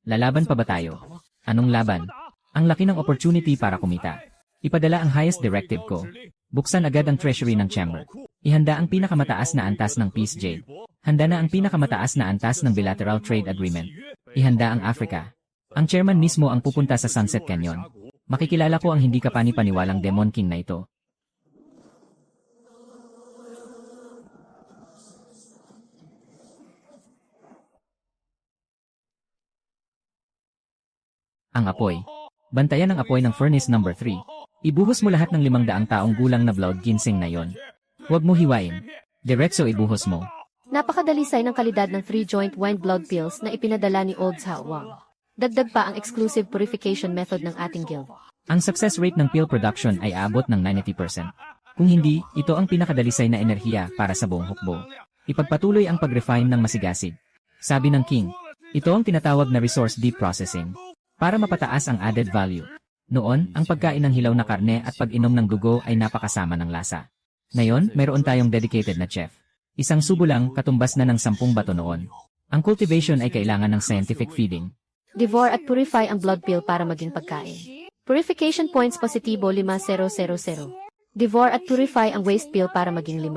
Lalaban pa ba tayo? Anong laban? Ang laki ng opportunity para kumita. Ipadala ang highest directive ko. Buksan agad ang treasury ng chamber. Ihanda ang pinakamataas na antas ng Peace Jade. Handa na ang pinakamataas na antas ng bilateral trade agreement. Ihanda ang Africa. Ang chairman mismo ang pupunta sa Sunset Canyon. Makikilala ko ang hindi kapani-paniwalang Demon King na ito. Ang apoy. Bantayan ang apoy ng furnace number 3. Ibuhos mo lahat ng 500 taong gulang na blood ginseng na yon. Huwag mo hiwain. Diretso ibuhos mo. Napakadalisay ng kalidad ng 3-joint wine blood pills na ipinadala ni Old Wang. Dagdag pa ang exclusive purification method ng ating guild. Ang success rate ng pill production ay aabot ng 90%. Kung hindi, ito ang pinakadalisay na enerhiya para sa buong hukbo. Ipagpatuloy ang pag-refine ng masigasig. Sabi ng King, ito ang tinatawag na resource deep processing. Para mapataas ang added value. Noon, ang pagkain ng hilaw na karne at pag-inom ng dugo ay napakasama ng lasa. Ngayon, mayroon tayong dedicated na chef. Isang subo lang, katumbas na ng 10 bato noon. Ang cultivation ay kailangan ng scientific feeding. Devour at purify ang blood pill para maging pagkain. Purification points positibo 5000. Devour at purify ang waste pill para maging 5.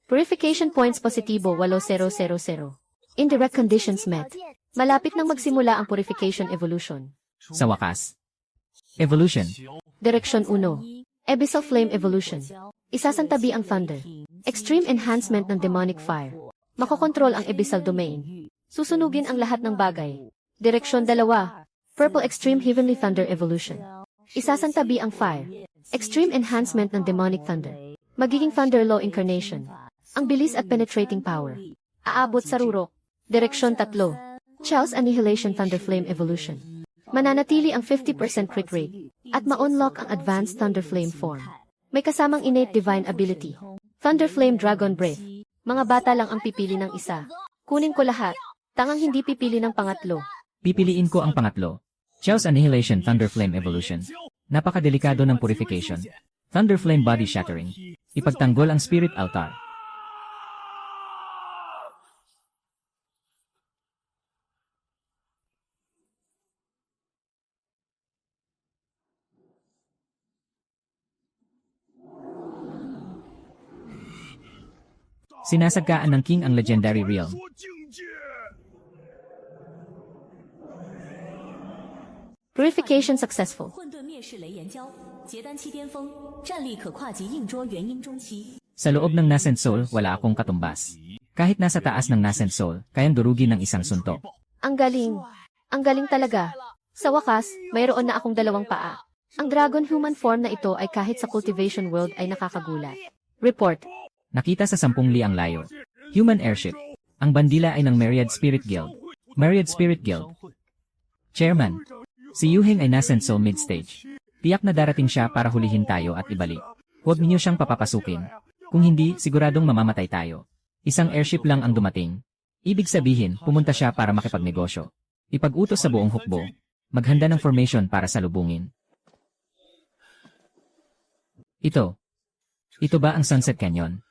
Purification points positibo 8000. Indirect conditions met. Malapit nang magsimula ang purification evolution. Sa wakas. Evolution. Direksyon 1. Abyssal Flame Evolution. Isasantabi ang Thunder. Extreme Enhancement ng Demonic Fire. Makokontrol ang Abyssal Domain. Susunugin ang lahat ng bagay. Direksyon 2. Purple Extreme Heavenly Thunder Evolution. Isasantabi ang Fire. Extreme Enhancement ng Demonic Thunder. Magiging Thunder Law Incarnation. Ang bilis at penetrating power. Aabot sa rurok. Direksyon 3. Chaos Annihilation Thunder Flame Evolution. Mananatili ang 50% crit rate, at ma-unlock ang Advanced Thunder Flame form. May kasamang innate divine ability. Thunder Flame Dragon Breath. Mga bata lang ang pipili ng isa. Kunin ko lahat. Tangang hindi pipili ng pangatlo. Pipiliin ko ang pangatlo. Chaos Annihilation Thunder Flame Evolution. Napakadelikado ng purification. Thunder Flame Body Shattering. Ipagtanggol ang Spirit Altar. Sinasagkaan ng King ang legendary realm. Purification successful. 混沌灭世雷炎蛟，结丹期巅峰，战力可跨级硬捉元婴中期。 Sa loob ng Nascent Soul, wala akong katumbas. Kahit nasa taas ng Nascent Soul, kayang durugin ng isang suntok. Ang galing. Ang galing talaga. Sa wakas, mayroon na akong 2 paa. Ang dragon human form na ito ay kahit sa cultivation world ay nakakagulat. Report. Nakita sa 10 liang layo. Human Airship. Ang bandila ay ng Myriad Spirit Guild. Myriad Spirit Guild. Chairman. Si Yuheng ay Nascent Soul mid-stage. Tiyak na darating siya para hulihin tayo at ibalik. Huwag niyo siyang papapasukin. Kung hindi, siguradong mamamatay tayo. Isang airship lang ang dumating. Ibig sabihin, pumunta siya para makipagnegosyo. Ipag-utos sa buong hukbo. Maghanda ng formation para salubungin. Ito. Ito ba ang Sunset Canyon?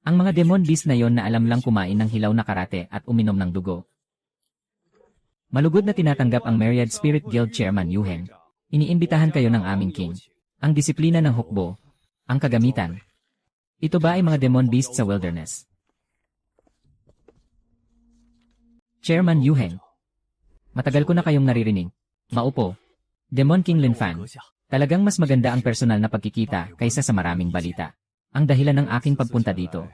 Ang mga demon beast na yon na alam lang kumain ng hilaw na karate at uminom ng dugo. Malugod na tinatanggap ang Myriad Spirit Guild Chairman Yuheng. Iniimbitahan kayo ng aming king. Ang disiplina ng hukbo. Ang kagamitan. Ito ba ay mga demon beast sa wilderness? Chairman Yuheng. Matagal ko na kayong naririnig. Maupo. Demon King Lin Fan. Talagang mas maganda ang personal na pagkikita kaysa sa maraming balita. Ang dahilan ng aking pagpunta dito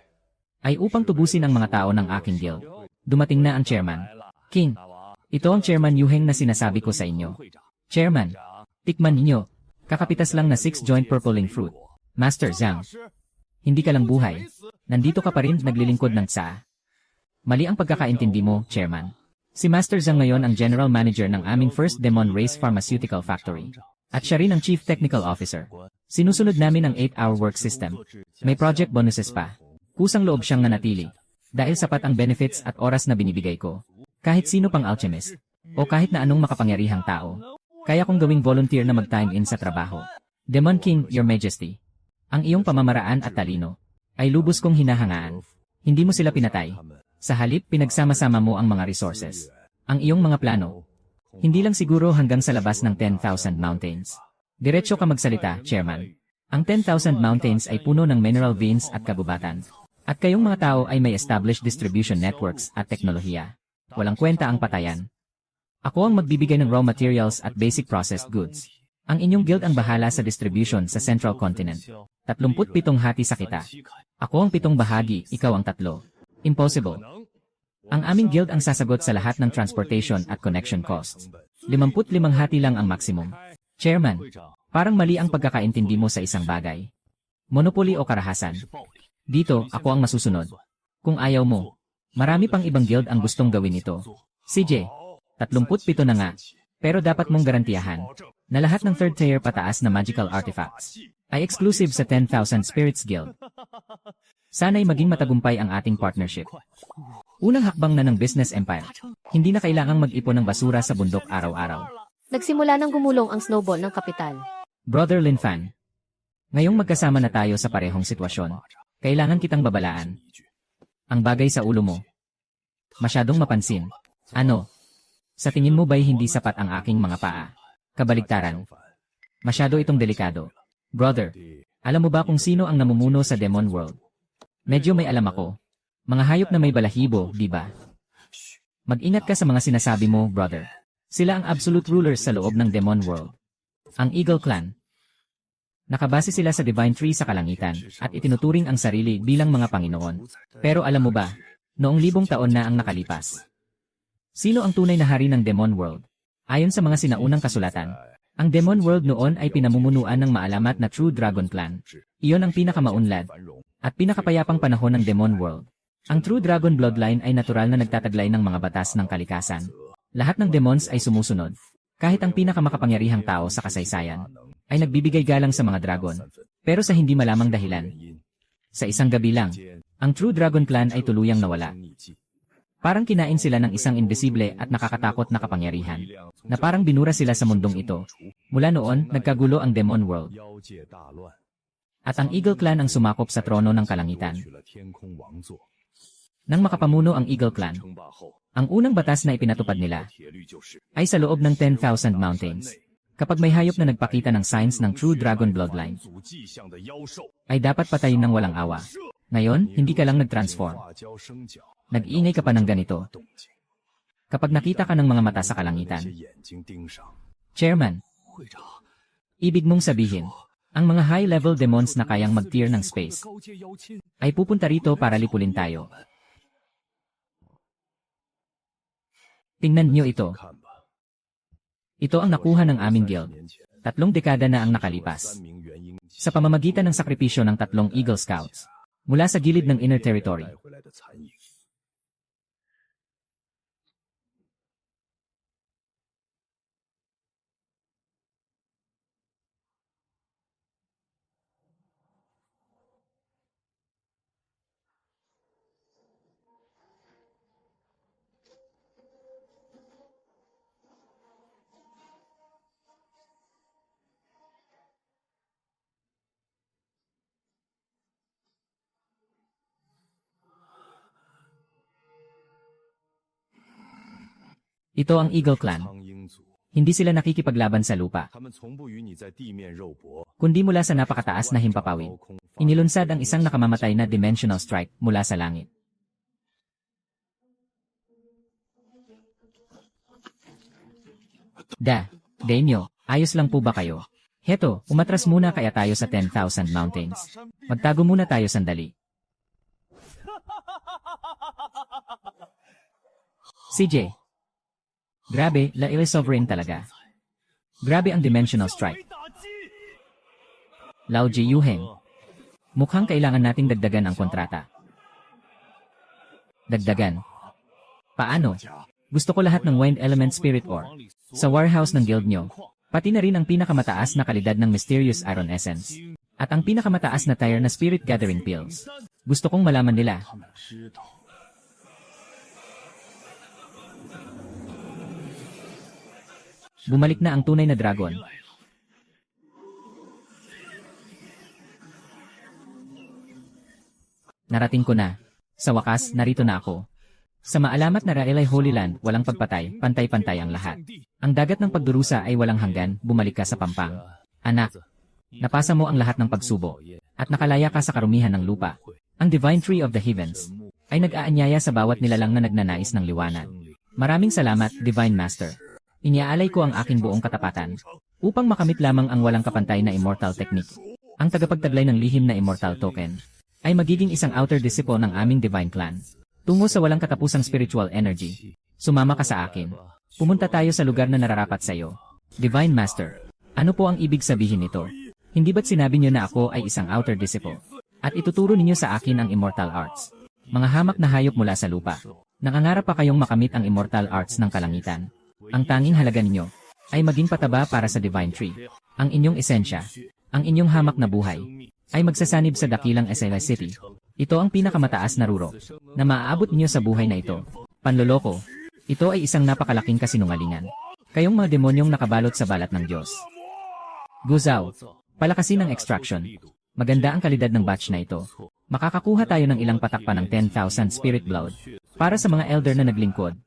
ay upang tubusin ang mga tao ng aking guild. Dumating na ang chairman. King, ito ang Chairman Yuheng na sinasabi ko sa inyo. Chairman, tikman ninyo. Kakapitas lang na 6-joint purpling fruit. Master Zhang, hindi ka lang buhay. Nandito ka pa rin naglilingkod ng tsaa. Mali ang pagkakaintindi mo, Chairman. Si Master Zhang ngayon ang General Manager ng aming First Demon Race Pharmaceutical Factory. At siya rin ang Chief Technical Officer. Sinusunod namin ang 8-hour work system. May project bonuses pa. Kusang loob siyang nanatili. Dahil sapat ang benefits at oras na binibigay ko. Kahit sino pang alchemist. O kahit na anong makapangyarihang tao. Kaya kong gawing volunteer na mag-time in sa trabaho. Demon King, Your Majesty. Ang iyong pamamaraan at talino ay lubos kong hinahangaan. Hindi mo sila pinatay. Sa halip, pinagsama-sama mo ang mga resources. Ang iyong mga plano. Hindi lang siguro hanggang sa labas ng 10,000 mountains. Diretso ka magsalita, Chairman. Ang 10,000 mountains ay puno ng mineral veins at kagubatan. At kayong mga tao ay may established distribution networks at teknolohiya. Walang kwenta ang patayan. Ako ang magbibigay ng raw materials at basic processed goods. Ang inyong guild ang bahala sa distribution sa Central Continent. 37 hati sa kita. Ako ang 7 bahagi, ikaw ang 3. Impossible. Ang aming guild ang sasagot sa lahat ng transportation at connection costs. 55 hati lang ang maximum. Chairman, parang mali ang pagkakaintindi mo sa isang bagay. Monopoly o karahasan. Dito, ako ang masusunod. Kung ayaw mo, marami pang ibang guild ang gustong gawin ito. CJ, 37 na nga. Pero dapat mong garantiyahan na lahat ng third tier pataas na magical artifacts ay exclusive sa 10,000 Spirits Guild. Sana'y maging matagumpay ang ating partnership. Unang hakbang na ng business empire. Hindi na kailangang mag-ipon ng basura sa bundok araw-araw. Nagsimula nang gumulong ang snowball ng kapital. Brother Lin Fan, ngayong magkasama na tayo sa parehong sitwasyon, kailangan kitang babalaan. Ang bagay sa ulo mo. Masyadong mapansin. Ano? Sa tingin mo ba'y hindi sapat ang aking mga paa? Kabaligtaran. Masyado itong delikado. Brother, alam mo ba kung sino ang namumuno sa Demon World? Medyo may alam ako. Mga hayop na may balahibo, di ba? Mag-ingat ka sa mga sinasabi mo, brother. Sila ang absolute rulers sa loob ng Demon World. Ang Eagle Clan. Nakabase sila sa Divine Tree sa kalangitan at itinuturing ang sarili bilang mga Panginoon. Pero alam mo ba, noong 1,000 taon na ang nakalipas. Sino ang tunay na hari ng Demon World? Ayon sa mga sinaunang kasulatan, ang Demon World noon ay pinamumunuan ng maalamat na True Dragon Clan. Iyon ang pinakamaunlad at pinakapayapang panahon ng Demon World. Ang True Dragon Bloodline ay natural na nagtataglay ng mga batas ng kalikasan. Lahat ng demons ay sumusunod. Kahit ang pinakamakapangyarihang tao sa kasaysayan ay nagbibigay galang sa mga dragon. Pero sa hindi malamang dahilan. Sa isang gabi lang, ang True Dragon Clan ay tuluyang nawala. Parang kinain sila ng isang invisible at nakakatakot na kapangyarihan, na parang binura sila sa mundong ito. Mula noon, nagkagulo ang Demon World. At ang Eagle Clan ang sumakop sa trono ng kalangitan. Nang makapamuno ang Eagle Clan, ang unang batas na ipinatupad nila ay sa loob ng 10,000 mountains. Kapag may hayop na nagpakita ng signs ng True Dragon Bloodline, ay dapat patayin ng walang awa. Ngayon, hindi ka lang nag-transform. Nag-iingay ka pa ng ganito. Kapag nakita ka ng mga mata sa kalangitan. Chairman, ibig mong sabihin, ang mga high-level demons na kayang mag-tier ng space ay pupunta rito para lipulin tayo. Tingnan niyo ito. Ito ang nakuha ng aming guild. 3 dekada na ang nakalipas. Sa pamamagitan ng sakripisyo ng 3 Eagle Scouts, mula sa gilid ng Inner Territory. Ito ang Eagle Clan. Hindi sila nakikipaglaban sa lupa, kundi mula sa napakataas na himpapawid. Inilunsad ang isang nakamamatay na dimensional strike mula sa langit. Daimyo, ayos lang po ba kayo? Heto, umatras muna kaya tayo sa 10,000 mountains. Magtago muna tayo sandali. CJ. Grabe, La Ile Sovereign talaga. Grabe ang dimensional strike. Lao Ji Yuheng. Mukhang kailangan nating dagdagan ang kontrata. Dagdagan? Paano? Gusto ko lahat ng Wind Element Spirit Ore sa warehouse ng guild nyo. Pati na rin ang pinakamataas na kalidad ng Mysterious Iron Essence. At ang pinakamataas na tier na Spirit Gathering Pills. Gusto kong malaman nila. Bumalik na ang tunay na dragon. Narating ko na. Sa wakas, narito na ako. Sa maalamat na Raelay Holy Land, walang pagpatay, pantay-pantay ang lahat. Ang dagat ng pagdurusa ay walang hanggan, bumalik ka sa pampang. Anak, napasa mo ang lahat ng pagsubo, at nakalaya ka sa karumihan ng lupa. Ang Divine Tree of the Heavens ay nag-aanyaya sa bawat nilalang na nagnanais ng liwanag. Maraming salamat, Divine Master. Iniaalay ko ang aking buong katapatan upang makamit lamang ang walang kapantay na immortal technique. Ang tagapagtaglay ng lihim na immortal token ay magiging isang outer disciple ng aming divine clan. Tungo sa walang katapusang spiritual energy. Sumama ka sa akin. Pumunta tayo sa lugar na nararapat sa iyo. Divine Master. Ano po ang ibig sabihin nito? Hindi ba't sinabi niyo na ako ay isang outer disciple? At ituturo ninyo sa akin ang immortal arts. Mga hamak na hayop mula sa lupa. Nangangarap pa kayong makamit ang immortal arts ng kalangitan. Ang tanging halaga ninyo ay maging pataba para sa Divine Tree. Ang inyong esensya, ang inyong hamak na buhay, ay magsasanib sa dakilang SLS City. Ito ang pinakamataas na ruro na maaabot ninyo sa buhay na ito. Panloloko. Ito ay isang napakalaking kasinungalingan. Kayong mga demonyong nakabalot sa balat ng Diyos. Guzaw. Palakasin ang extraction. Maganda ang kalidad ng batch na ito. Makakakuha tayo ng ilang patakpan ng 10,000 spirit blood para sa mga elder na naglingkod.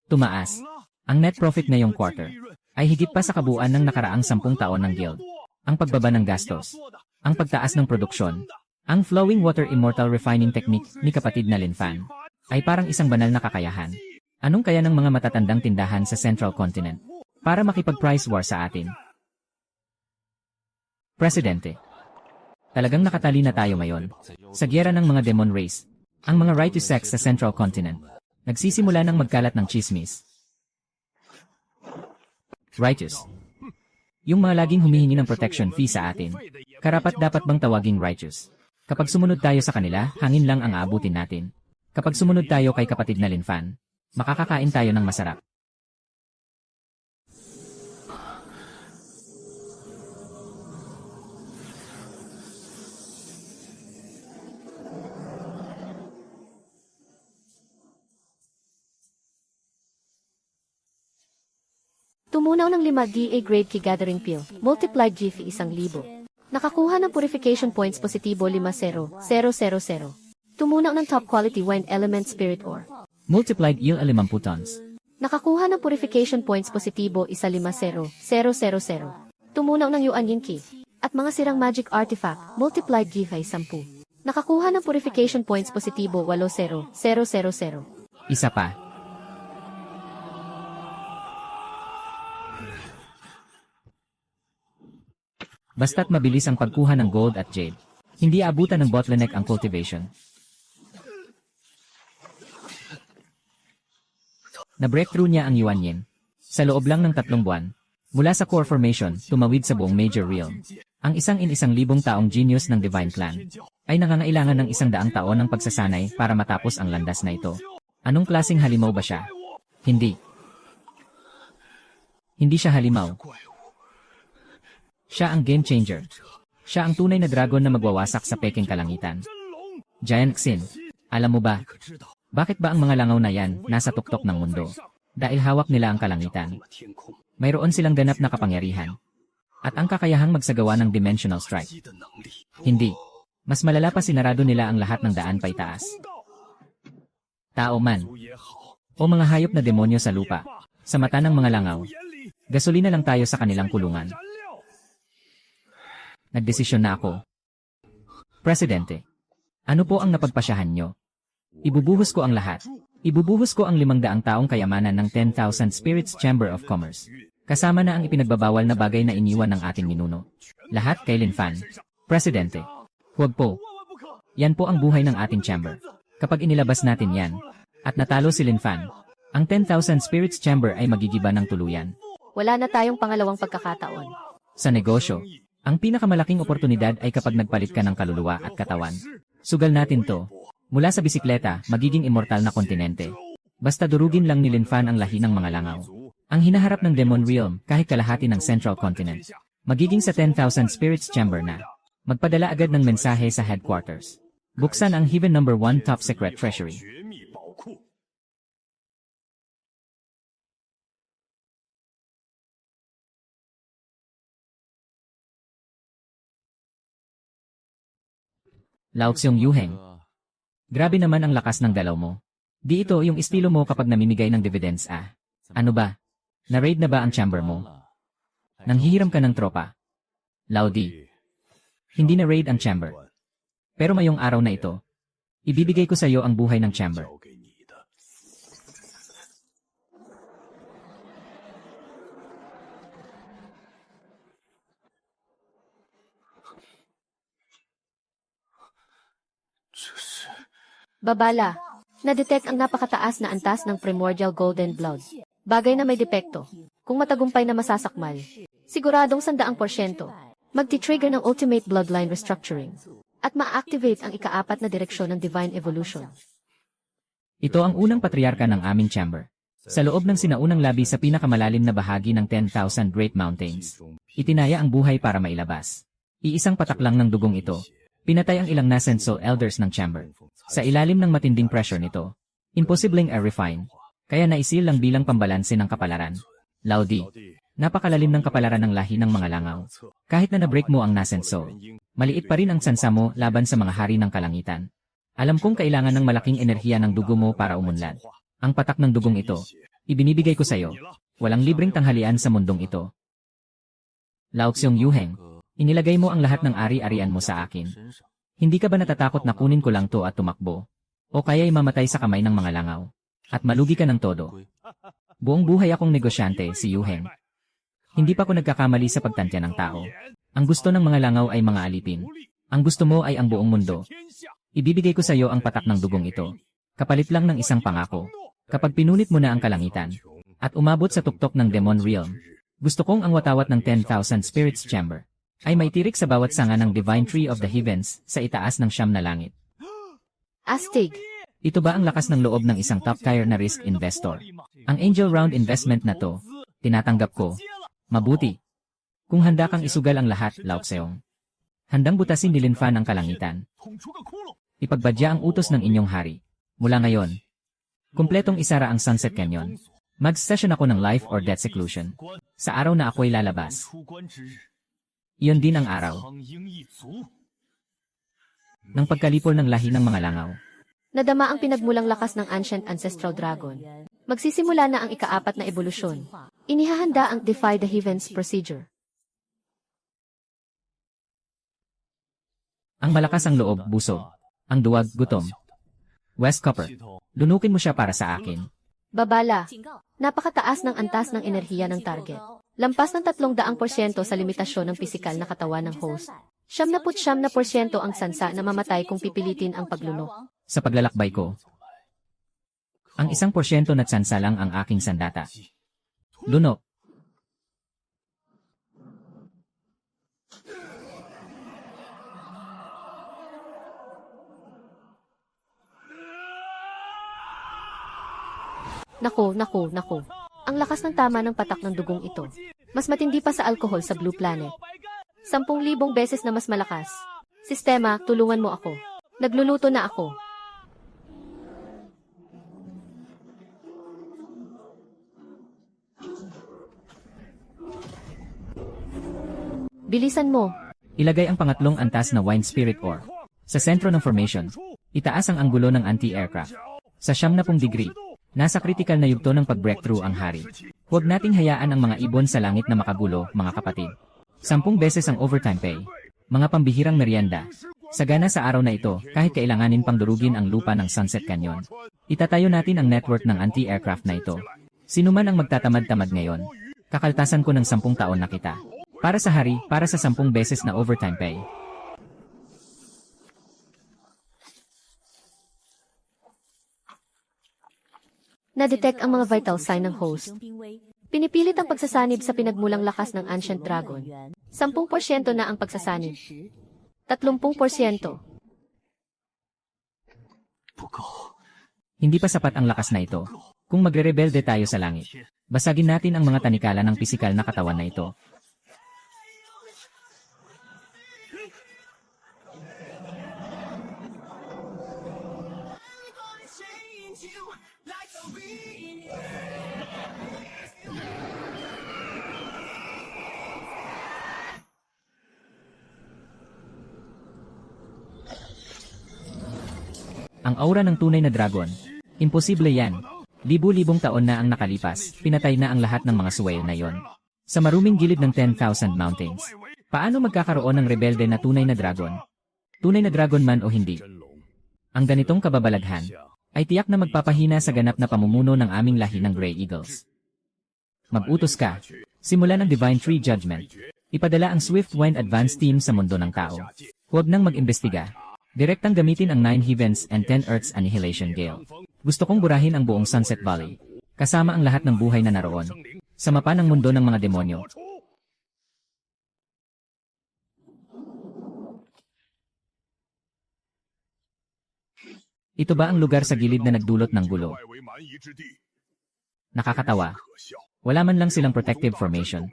Tumaas. Ang net profit ngayong quarter ay higit pa sa kabuuan ng nakaraang 10 taon ng guild. Ang pagbaba ng gastos, ang pagtaas ng produksyon, ang flowing water immortal refining technique ni kapatid na Lin Fan ay parang isang banal na kakayahan. Anong kaya ng mga matatandang tindahan sa Central Continent para makipag-price war sa atin? Presidente. Talagang nakatali na tayo ngayon sa gyera ng mga demon race, ang mga righteous sects sa Central Continent. Nagsisimula ng magkalat ng chismis. Righteous. Yung mga laging humihingi ng protection fee sa atin, karapat dapat bang tawaging righteous? Kapag sumunod tayo sa kanila, hangin lang ang aabutin natin. Kapag sumunod tayo kay kapatid na Lin Fan, makakakain tayo ng masarap. Tumunaw ng 5 DA grade key gathering pill, multiplied GF 1,000. Nakakuha ng purification points positibo 50,000. Tumunaw ng top quality wine element spirit ore. Multiplied yield 50 tons. Nakakuha ng purification points positibo 150,000. Tumunaw ng Yuan Yin Key. At mga sirang magic artifact, multiplied GF 10. Nakakuha ng purification points positibo 80,000. Isa pa. Basta't mabilis ang pagkuha ng gold at jade, hindi aabutan ng bottleneck ang cultivation. Na-breakthrough niya ang Yuan Yin. Sa loob lang ng 3 buwan, mula sa core formation, tumawid sa buong major realm. Ang 1,000 taong genius ng Divine Clan ay nangangailangan ng 100 taon ng pagsasanay para matapos ang landas na ito. Anong klaseng halimaw ba siya? Hindi. Hindi siya halimaw. Siya ang game changer. Siya ang tunay na dragon na magwawasak sa peking kalangitan. Giant Xin, alam mo ba? Bakit ba ang mga langaw na yan nasa tuktok ng mundo? Dahil hawak nila ang kalangitan. Mayroon silang ganap na kapangyarihan. At ang kakayahang magsagawa ng dimensional strike. Hindi. Mas malala pa sinarado nila ang lahat ng daan paitaas. Tao man. O mga hayop na demonyo sa lupa. Sa mata ng mga langaw. Gasolina lang tayo sa kanilang kulungan. Nagdesisyon na ako. Presidente, ano po ang napagpasyahan nyo? Ibubuhos ko ang lahat. Ibubuhos ko ang 500 taong kayamanan ng 10,000 Spirits Chamber of Commerce. Kasama na ang ipinagbabawal na bagay na iniwan ng ating ninuno. Lahat kay Lin Fan. Presidente, huwag po. Yan po ang buhay ng ating chamber. Kapag inilabas natin yan, at natalo si Lin Fan, ang 10,000 Spirits Chamber ay magigiba ng tuluyan. Wala na tayong pangalawang pagkakataon. Sa negosyo, ang pinakamalaking oportunidad ay kapag nagpalit ka ng kaluluwa at katawan. Sugal natin to. Mula sa bisikleta, magiging immortal na kontinente. Basta durugin lang ni Lin Fan ang lahi ng mga langaw. Ang hinaharap ng Demon Realm, kahit kalahati ng Central Continent, magiging sa 10,000 Spirits Chamber na. Magpadala agad ng mensahe sa headquarters. Buksan ang Heaven No. 1 Top Secret Treasury. Lao Xiong Yuheng. Grabe naman ang lakas ng galaw mo. Di ito yung estilo mo kapag namimigay ng dividends ah. Ano ba? Na-raid na ba ang chamber mo? Nanghihiram ka ng tropa? Lao Di. Hindi na raid ang chamber. Pero mayong araw na ito, ibibigay ko sa iyo ang buhay ng chamber. Babala. Na-detect ang napakataas na antas ng primordial golden blood. Bagay na may depekto. Kung matagumpay na masasakmal, siguradong 100%. Magti-trigger ng ultimate bloodline restructuring. At ma-activate ang ika-4 na direksyon ng divine evolution. Ito ang unang patriarka ng aming chamber. Sa loob ng sinaunang labi sa pinakamalalim na bahagi ng 10,000 Great Mountains, itinaya ang buhay para mailabas. Iisang patak lang ng dugong ito, pinatay ang ilang nascent soul elders ng chamber. Sa ilalim ng matinding pressure nito, imposibleng i-refine, kaya naisil lang bilang pambalanse ng kapalaran. Laudi, napakalalim ng kapalaran ng lahi ng mga langaw. Kahit na na-break mo ang nascent soul, maliit pa rin ang sansa mo laban sa mga hari ng kalangitan. Alam kong kailangan ng malaking enerhiya ng dugo mo para umunlad. Ang patak ng dugong ito, ibinibigay ko sa iyo. Walang libreng tanghalian sa mundong ito. Lao Xiong Yuheng, inilagay mo ang lahat ng ari-arian mo sa akin. Hindi ka ba natatakot na kunin ko lang to at tumakbo? O kaya'y mamatay sa kamay ng mga langaw? At malugi ka ng todo? Buong buhay akong negosyante, si Yuheng. Hindi pa ko nagkakamali sa pagtantya ng tao. Ang gusto ng mga langaw ay mga alipin. Ang gusto mo ay ang buong mundo. Ibibigay ko sa iyo ang patak ng dugong ito. Kapalit lang ng isang pangako. Kapag pinunit mo na ang kalangitan, at umabot sa tuktok ng Demon Realm, gusto kong ang watawat ng 10,000 Spirits Chamber ay maitirik sa bawat sanga ng Divine Tree of the Heavens sa itaas ng 9 na langit. Astig. Ito ba ang lakas ng loob ng isang top-tier na risk investor? Ang Angel Round investment na to, tinatanggap ko. Mabuti. Kung handa kang isugal ang lahat, Lao Tseong. Handang butasin ni Lin Fan ang kalangitan. Ipagbadya ang utos ng inyong hari. Mula ngayon, kumpletong isara ang Sunset Canyon. Mag-session ako ng life or death seclusion. Sa araw na ako'y lalabas. Iyon din ang araw ng pagkalipol ng lahi ng mga langaw. Nadama ang pinagmulang lakas ng ancient ancestral dragon. Magsisimula na ang ika-4 na ebolusyon. Inihahanda ang Defy the Heavens procedure. Ang malakas ang loob, buso. Ang duwag, gutom. West Copper, dunukin mo siya para sa akin. Babala. Napakataas ng antas ng enerhiya ng target. Lampas ng 300% sa limitasyon ng pisikal na katawan ng host. 79% ang sansa na mamatay kung pipilitin ang paglunok. Sa paglalakbay ko, ang 1% na tsansa lang ang aking sandata. Lunok. Naku. Ang lakas ng tama ng patak ng dugong ito. Mas matindi pa sa alkohol sa Blue Planet. 10,000 beses na mas malakas. Sistema, tulungan mo ako. Nagluluto na ako. Bilisan mo. Ilagay ang pangatlong antas na Wine Spirit Ore sa sentro ng formation. Itaas ang anggulo ng anti-aircraft. Sa 70 degree, nasa critical na yugto ng pag-breakthrough ang hari. Huwag nating hayaan ang mga ibon sa langit na makagulo, mga kapatid. 10 beses ang overtime pay. Mga pambihirang merienda. Sagana sa araw na ito, kahit kailanganin pang durugin ang lupa ng Sunset Canyon. Itatayo natin ang network ng anti-aircraft na ito. Sino man ang magtatamad-tamad ngayon, kakaltasan ko ng 10 taon na kita. Para sa hari, para sa 10 beses na overtime pay. Na-detect ang mga vital sign ng host. Pinipilit ang pagsasanib sa pinagmulang lakas ng Ancient Dragon. 10% na ang pagsasanib. 30%. Hindi pa sapat ang lakas na ito. Kung magre-rebelde tayo sa langit, basagin natin ang mga tanikala ng pisikal na katawan na ito. Ang aura ng tunay na dragon. Imposible yan. Libu-libong taon na ang nakalipas, pinatay na ang lahat ng mga suwayo na yon. Sa maruming gilid ng 10,000 mountains, Paano magkakaroon ng rebelde na tunay na dragon? Tunay na dragon man o hindi? Ang ganitong kababalaghan ay tiyak na magpapahina sa ganap na pamumuno ng aming lahi ng Grey Eagles. Mag-utos ka. Simulan ang Divine Tree Judgment. Ipadala ang Swiftwind Advance Team sa mundo ng tao. Huwag nang mag-imbestiga. Direktang gamitin ang 9 Heavens and 10 Earths Annihilation Gale. Gusto kong burahin ang buong Sunset Valley, kasama ang lahat ng buhay na naroon, sa mapa ng mundo ng mga demonyo. Ito ba ang lugar sa gilid na nagdulot ng gulo? Nakakatawa. Wala man lang silang protective formation.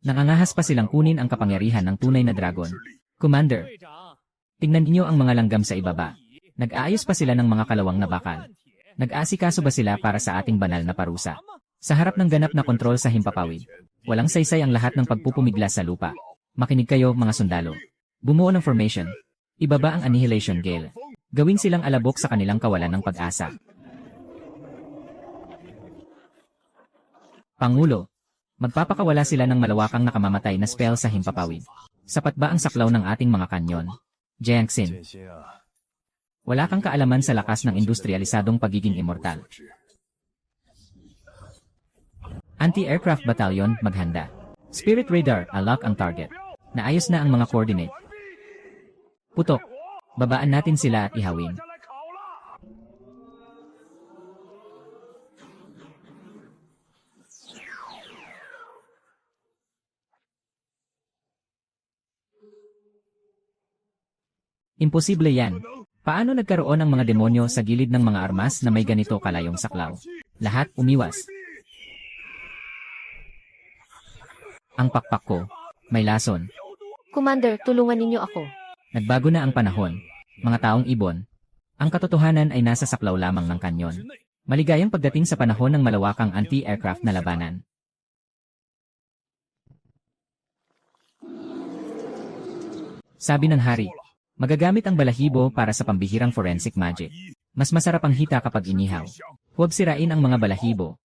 Nangangahas pa silang kunin ang kapangyarihan ng tunay na dragon. Commander, tingnan niyo ang mga langgam sa ibaba. Nag-aayos pa sila ng mga kalawang na bakal. Nag-aasikaso ba sila para sa ating banal na parusa? Sa harap ng ganap na kontrol sa himpapawid, walang saysay ang lahat ng pagpupumiglas sa lupa. Makinig kayo, mga sundalo. Bumuo ng formation. Ibaba ang Annihilation Gale. Gawin silang alabok sa kanilang kawalan ng pag-asa. Pangulo, magpapakawala sila ng malawakang nakamamatay na spell sa himpapawid. Sapat ba ang saklaw ng ating mga kanyon? Jiangxin, wala kang kaalaman sa lakas ng industrialisadong pagiging immortal. Anti-aircraft battalion, maghanda. Spirit radar, alak ang target. Naayos na ang mga coordinate. Putok, babaan natin sila at ihawin. Imposible yan. Paano nagkaroon ng mga demonyo sa gilid ng mga armas na may ganito kalayong saklaw? Lahat umiwas. Ang pakpak ko, may lason. Commander, tulungan ninyo ako. Nagbago na ang panahon. Mga taong ibon. Ang katotohanan ay nasa saklaw lamang ng kanyon. Maligayang pagdating sa panahon ng malawakang anti-aircraft na labanan. Sabi ng hari, magagamit ang balahibo para sa pambihirang forensic magic. Mas masarap ang hita kapag inihaw. Huwag sirain ang mga balahibo.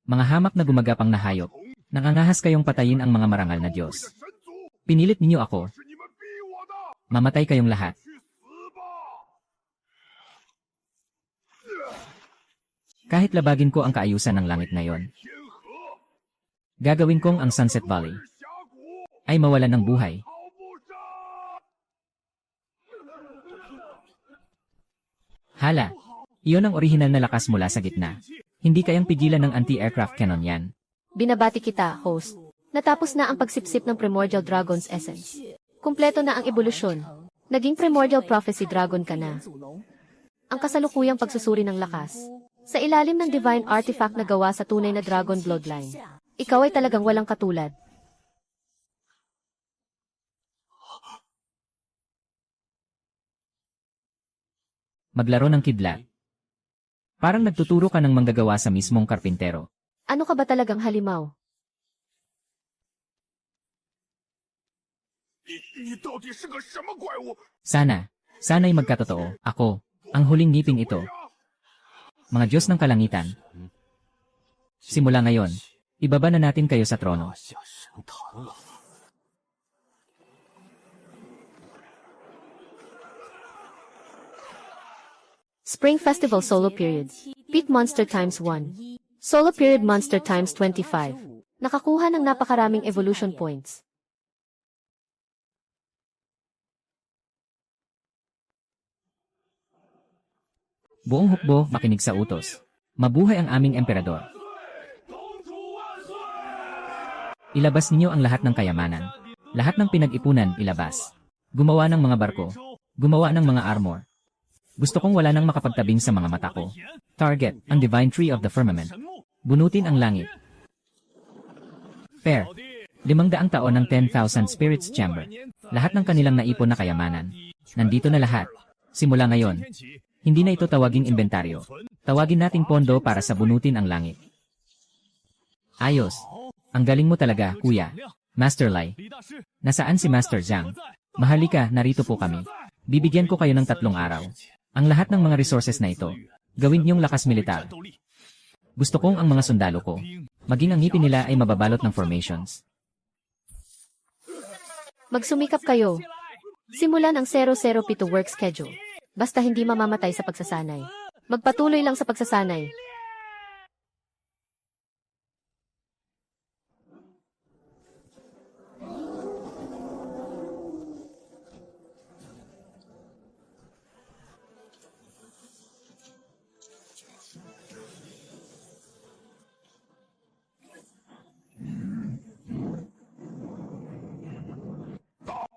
Mga hamak na gumagapang na hayop. Nangangahas kayong patayin ang mga marangal na Diyos. Pinilit ninyo ako. Mamatay kayong lahat. Kahit labagin ko ang kaayusan ng langit ngayon, gagawin kong ang Sunset Valley ay mawalan ng buhay. Hala, iyon ang orihinal na lakas mula sa gitna. Hindi kayang pigilan ng anti-aircraft cannon yan. Binabati kita, host. Natapos na ang pagsipsip ng Primordial Dragon's Essence. Kumpleto na ang ebolusyon. Naging Primordial Prophecy Dragon ka na. Ang kasalukuyang pagsusuri ng lakas. Sa ilalim ng divine artifact na gawa sa tunay na dragon bloodline. Ikaw ay talagang walang katulad. Maglaro ng kidlat. Parang nagtuturo ka ng manggagawa sa mismong karpintero. Ano ka ba talagang halimaw? Sana'y magkatotoo. Ako, ang huling ngiping ito. Mga Diyos ng kalangitan. Simula ngayon, ibaba na natin kayo sa trono. Spring Festival Solo Period. Pit Monster times 1. Solo Period Monster times 25. Nakakuha ng napakaraming evolution points. Buong hukbo, makinig sa utos. Mabuhay ang aming emperador. Ilabas ninyo ang lahat ng kayamanan. Lahat ng pinag-ipunan, ilabas. Gumawa ng mga barko. Gumawa ng mga armor. Gusto kong wala nang makapagtabing sa mga mata ko. Target, ang Divine Tree of the Firmament. Bunutin ang langit. Fair. 500 taon ng 10,000 Spirits Chamber. Lahat ng kanilang naipon na kayamanan. Nandito na lahat. Simula ngayon. Hindi na ito tawaging inventaryo. Tawagin nating pondo para sa bunutin ang langit. Ayos. Ang galing mo talaga, kuya. Master Lai. Nasaan si Master Zhang? Mahalika, narito po kami. Bibigyan ko kayo ng 3 araw. Ang lahat ng mga resources na ito, gawin niyong lakas militar. Gusto kong ang mga sundalo ko, maging ang ngipin nila ay mababalot ng formations. Magsumikap kayo. Simulan ang 007 work schedule. Basta hindi mamamatay sa pagsasanay. Magpatuloy lang sa pagsasanay.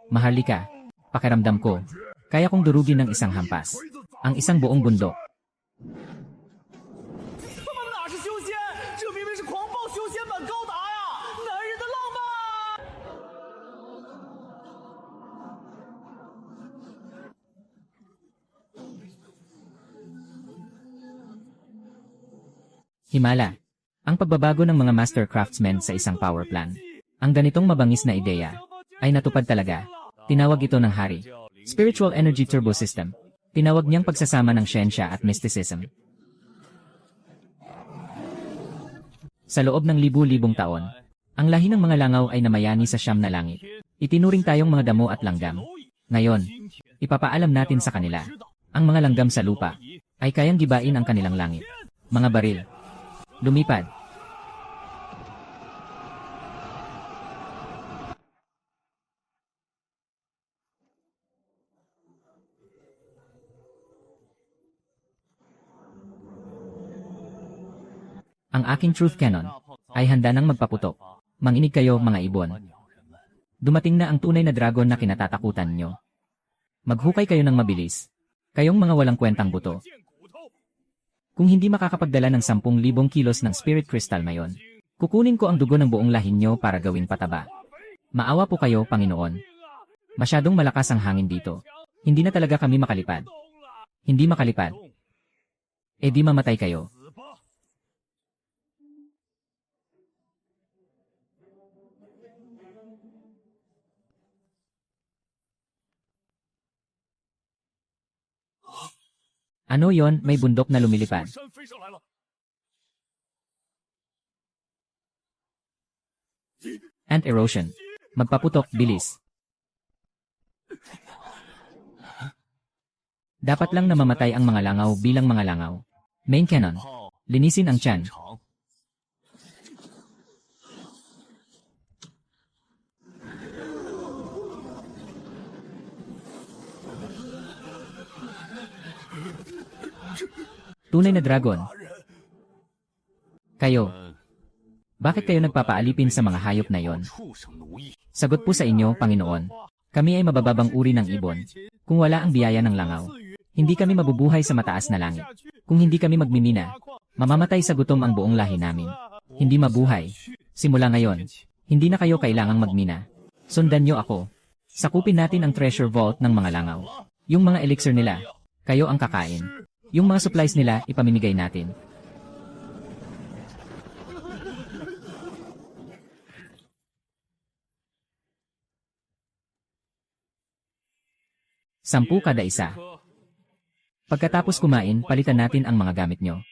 Maharlika, pakiramdam ko, kaya kong durugin ng isang hampas. Ang isang buong bundok. 他们哪是修仙？这明明是狂暴修仙版高达呀！男人的浪漫。 Himala, ang pagbabago ng mga master craftsmen sa isang power plant. Ang ganitong mabangis na ideya ay natupad talaga. Tinawag ito ng hari. Spiritual Energy Turbo System. Tinawag niyang pagsasama ng siyensya at mysticism. Sa loob ng libu-libong taon, ang lahi ng mga langaw ay namayani sa siyam na langit. Itinuring tayong mga damo at langgam. Ngayon, ipapaalam natin sa kanila, ang mga langgam sa lupa ay kayang gibain ang kanilang langit. Mga baril. Lumipad. Ang aking truth cannon ay handa nang magpaputok. Manginig kayo, mga ibon. Dumating na ang tunay na dragon na kinatatakutan nyo. Maghukay kayo ng mabilis. Kayong mga walang kwentang buto. Kung hindi makakapagdala ng 10,000 kilos ng spirit crystal ngayon, kukunin ko ang dugo ng buong lahi nyo para gawin pataba. Maawa po kayo, Panginoon. Masyadong malakas ang hangin dito. Hindi na talaga kami makalipad. Hindi makalipad. E di mamatay kayo. Ano yon? May bundok na lumilipad. 山飞上来了。 Ant erosion. Magpaputok, bilis. Dapat lang na mamatay ang mga langaw bilang mga langaw. Main cannon. Linisin ang tiyan. Tunay na dragon. Kayo. Bakit kayo nagpapaalipin sa mga hayop na yon? Sagot po sa inyo, Panginoon. Kami ay mabababang uri ng ibon. Kung wala ang biyaya ng langaw, hindi kami mabubuhay sa mataas na langit. Kung hindi kami magmimina, mamamatay sa gutom ang buong lahi namin. Hindi mabuhay. Simula ngayon, hindi na kayo kailangang magmina. Sundan niyo ako. Sakupin natin ang treasure vault ng mga langaw. Yung mga elixir nila, kayo ang kakain. Yung mga supplies nila, ipamimigay natin. Sampu kada isa. Pagkatapos kumain, palitan natin ang mga gamit nyo.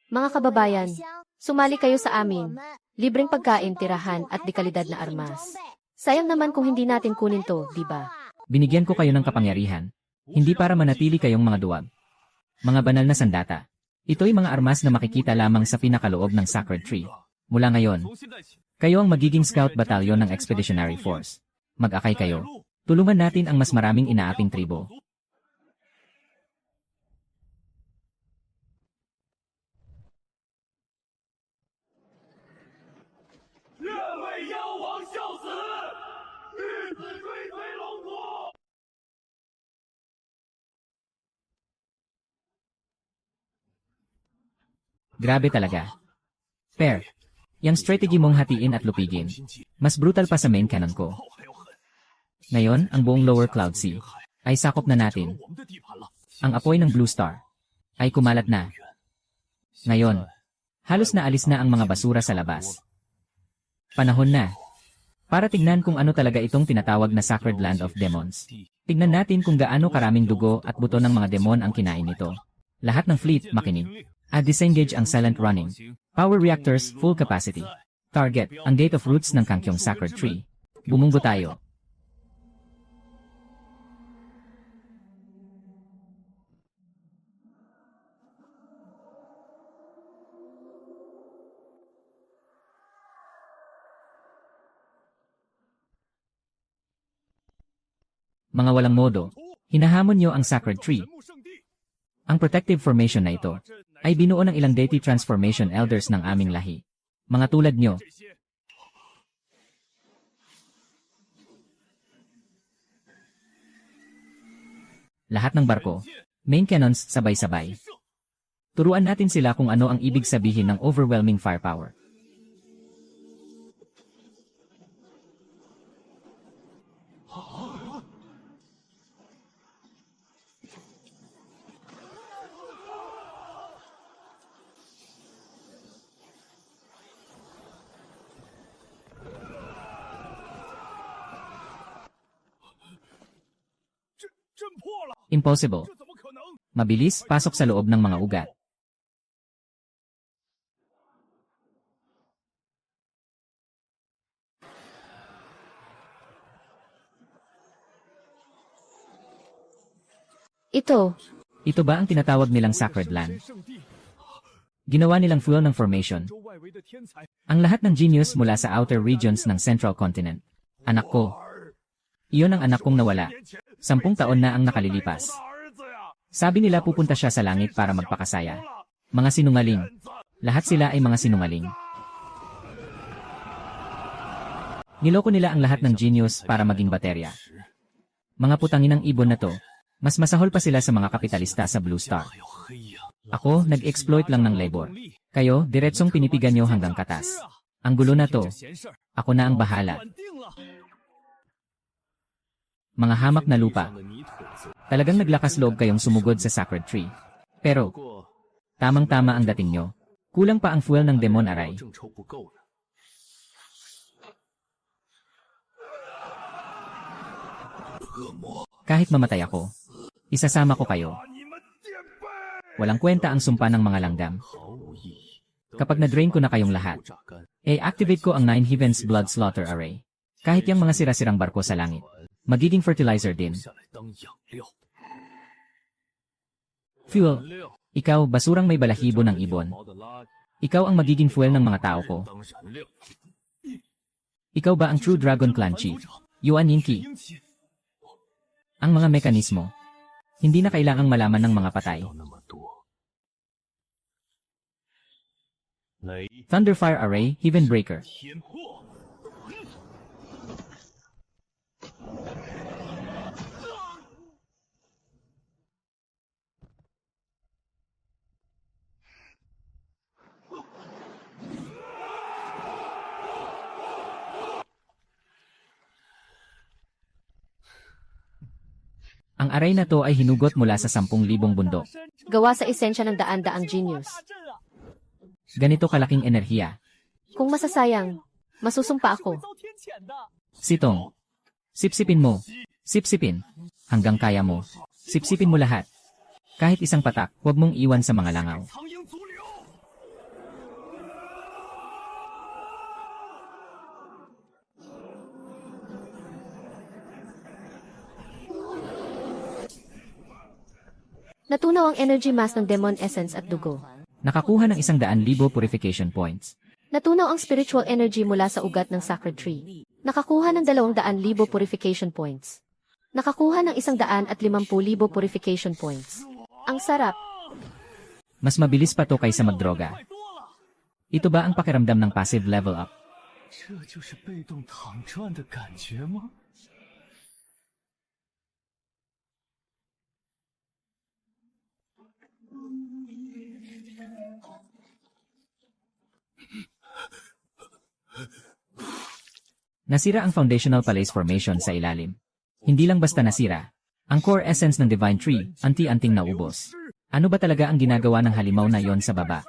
Mga kababayan, sumali kayo sa amin. Libreng pagkain, tirahan at dekalidad na armas. Sayang naman kung hindi natin kunin to, di ba? Binigyan ko kayo ng kapangyarihan. Hindi para manatili kayong mga duwag. Mga banal na sandata. Ito'y mga armas na makikita lamang sa pinakaloob ng Sacred Tree. Mula ngayon, kayo ang magiging scout batalyon ng Expeditionary Force. Mag-akay kayo. Tulungan natin ang mas maraming inaaping tribo. Grabe talaga. Fair. Yang strategy mong hatiin at lupigin. Mas brutal pa sa main cannon ko. Ngayon, ang buong Lower Cloud Sea ay sakop na natin. Ang apoy ng Blue Star ay kumalat na. Ngayon, halos naalis na ang mga basura sa labas. Panahon na para tignan kung ano talaga itong tinatawag na Sacred Land of Demons. Tignan natin kung gaano karaming dugo at buto ng mga demon ang kinain nito. Lahat ng fleet, makinig. At disengage ang silent running. Power reactors, full capacity. Target, ang Gate of Roots ng Kankyong Sacred Tree. Bumunggo tayo. Mga walang modo, hinahamon nyo ang Sacred Tree. Ang protective formation na ito ay binuo ng ilang deity transformation elders ng aming lahi. Mga tulad nyo. Lahat ng barko, main cannons sabay-sabay. Turuan natin sila kung ano ang ibig sabihin ng overwhelming firepower. Impossible. Mabilis, pasok sa loob ng mga ugat. Ito ba ang tinatawag nilang Sacred Land? Ginawa nilang fuel ng formation. Ang lahat ng genius mula sa outer regions ng Central Continent. Anak ko. Iyon ang anak kong nawala. 10 taon na ang nakalilipas. Sabi nila pupunta siya sa langit para magpakasaya. Mga sinungaling. Lahat sila ay mga sinungaling. Niloko nila ang lahat ng genius para maging baterya. Mga putanginang ibon na to, mas masahol pa sila sa mga kapitalista sa Blue Star. Ako, nag-exploit lang ng labor. Kayo, diretsong pinipigan nyo hanggang katas. Ang gulo na to, ako na ang bahala. Mga hamak na lupa. Talagang naglakas loob kayong sumugod sa Sacred Tree. Pero, tamang-tama ang dating nyo. Kulang pa ang fuel ng Demon Aray. Kahit mamatay ako, isasama ko kayo. Walang kwenta ang sumpa ng mga langgam. Kapag na-drain ko na kayong lahat, activate ko ang 9 Heavens Blood Slaughter Array. Kahit yung mga sira-sirang barko sa langit, magiging fertilizer din. Fuel. Ikaw, basurang may balahibo ng ibon. Ikaw ang magiging fuel ng mga tao ko. Ikaw ba ang True Dragon Clan Chief? Yuan Yinki. Ang mga mekanismo. Hindi na kailangang malaman ng mga patay. Thunderfire Array, Heaven Breaker. Ang array na to ay hinugot mula sa 10,000 bundok. Gawa sa esensya ng daan-daang genius. Ganito kalaking enerhiya. Kung masasayang, masusumpa ako. Sitong. Sipsipin mo. Sipsipin. Hanggang kaya mo. Sipsipin mo lahat. Kahit isang patak, huwag mong iwan sa mga langaw. Natunaw ang energy mass ng Demon Essence at dugo. Nakakuha ng 100,000 purification points. Natunaw ang spiritual energy mula sa ugat ng Sacred Tree. Nakakuha ng 200,000 purification points. Nakakuha ng 150,000 purification points. Ang sarap. Mas mabilis pa to kaysa magdroga. Ito ba ang pakiramdam ng passive level up? 这就是被动躺赚的感觉吗？ Nasira ang foundational palace formation sa ilalim. Hindi lang basta nasira. Ang core essence ng Divine Tree, anti-anting naubos. Ano ba talaga ang ginagawa ng halimaw na yon sa baba?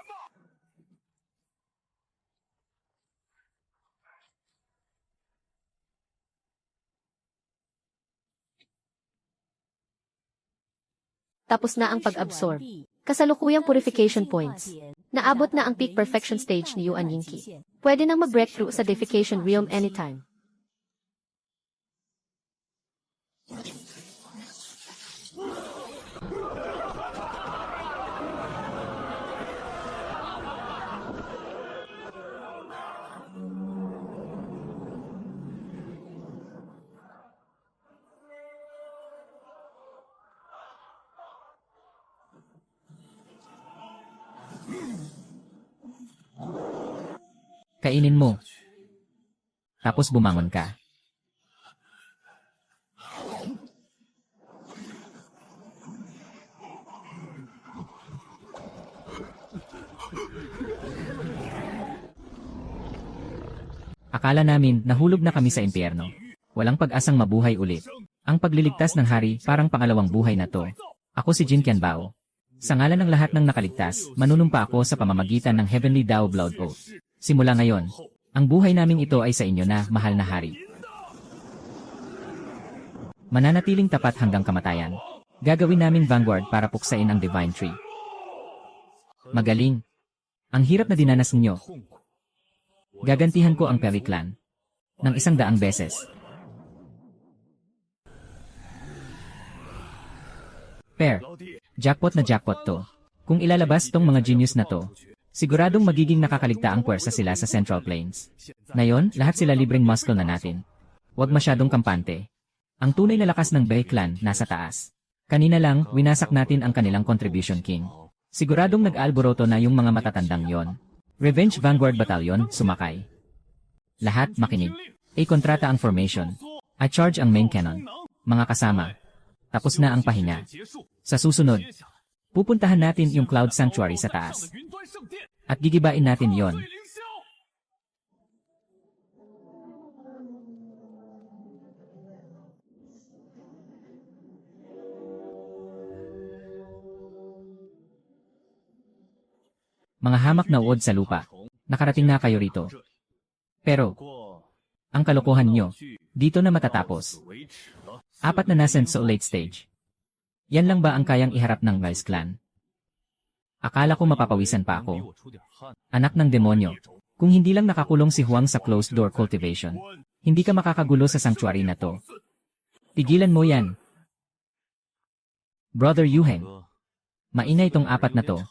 Tapos na ang pag-absorb. Kasalukuyang purification points. Naabot na ang peak perfection stage ni Yuan Yinki. Pwede nang mag-breakthrough sa Deification Realm anytime. Kainin mo. Tapos bumangon ka. Akala namin nahulog na kami sa impyerno. Walang pag-asang mabuhay ulit. Ang pagliligtas ng hari parang pangalawang buhay na to. Ako si Jin Qianbao. Sa ngalan ng lahat ng nakaligtas, manunumpa ako sa pamamagitan ng Heavenly Dao Blood Oath. Simula ngayon, ang buhay naming ito ay sa inyo na, mahal na hari. Mananatiling tapat hanggang kamatayan. Gagawin naming vanguard para puksain ang Divine Tree. Magaling. Ang hirap na dinanas ninyo. Gagantihan ko ang Peri Clan ng 100 beses. Per, jackpot na jackpot to. Kung ilalabas tong mga genius na to, siguradong magiging nakakaligtaang puwersa sila sa Central Plains. Ngayon, lahat sila libreng muscle na natin. Huwag masyadong kampante. Ang tunay na lakas ng Bei Clan nasa taas. Kanina lang, winasak natin ang kanilang contribution king. Siguradong nag-alboroto na yung mga matatandang yon. Revenge Vanguard Battalion, sumakay. Lahat makinig. A kontrata ang formation. A charge ang main cannon. Mga kasama. Tapos na ang pahinga. Sa susunod, pupuntahan natin yung Cloud Sanctuary sa taas. At gigibain natin yon. Mga hamak na uod sa lupa. Nakarating na kayo rito. Pero, ang kalokohan nyo, dito na matatapos. 4 na nascent sa late stage. Yan lang ba ang kayang iharap ng Rice Clan? Akala ko mapapawisan pa ako. Anak ng demonyo. Kung hindi lang nakakulong si Huang sa closed door cultivation, hindi ka makakagulo sa sanctuary na to. Tigilan mo yan. Brother Yuheng, maingay itong 4 na to.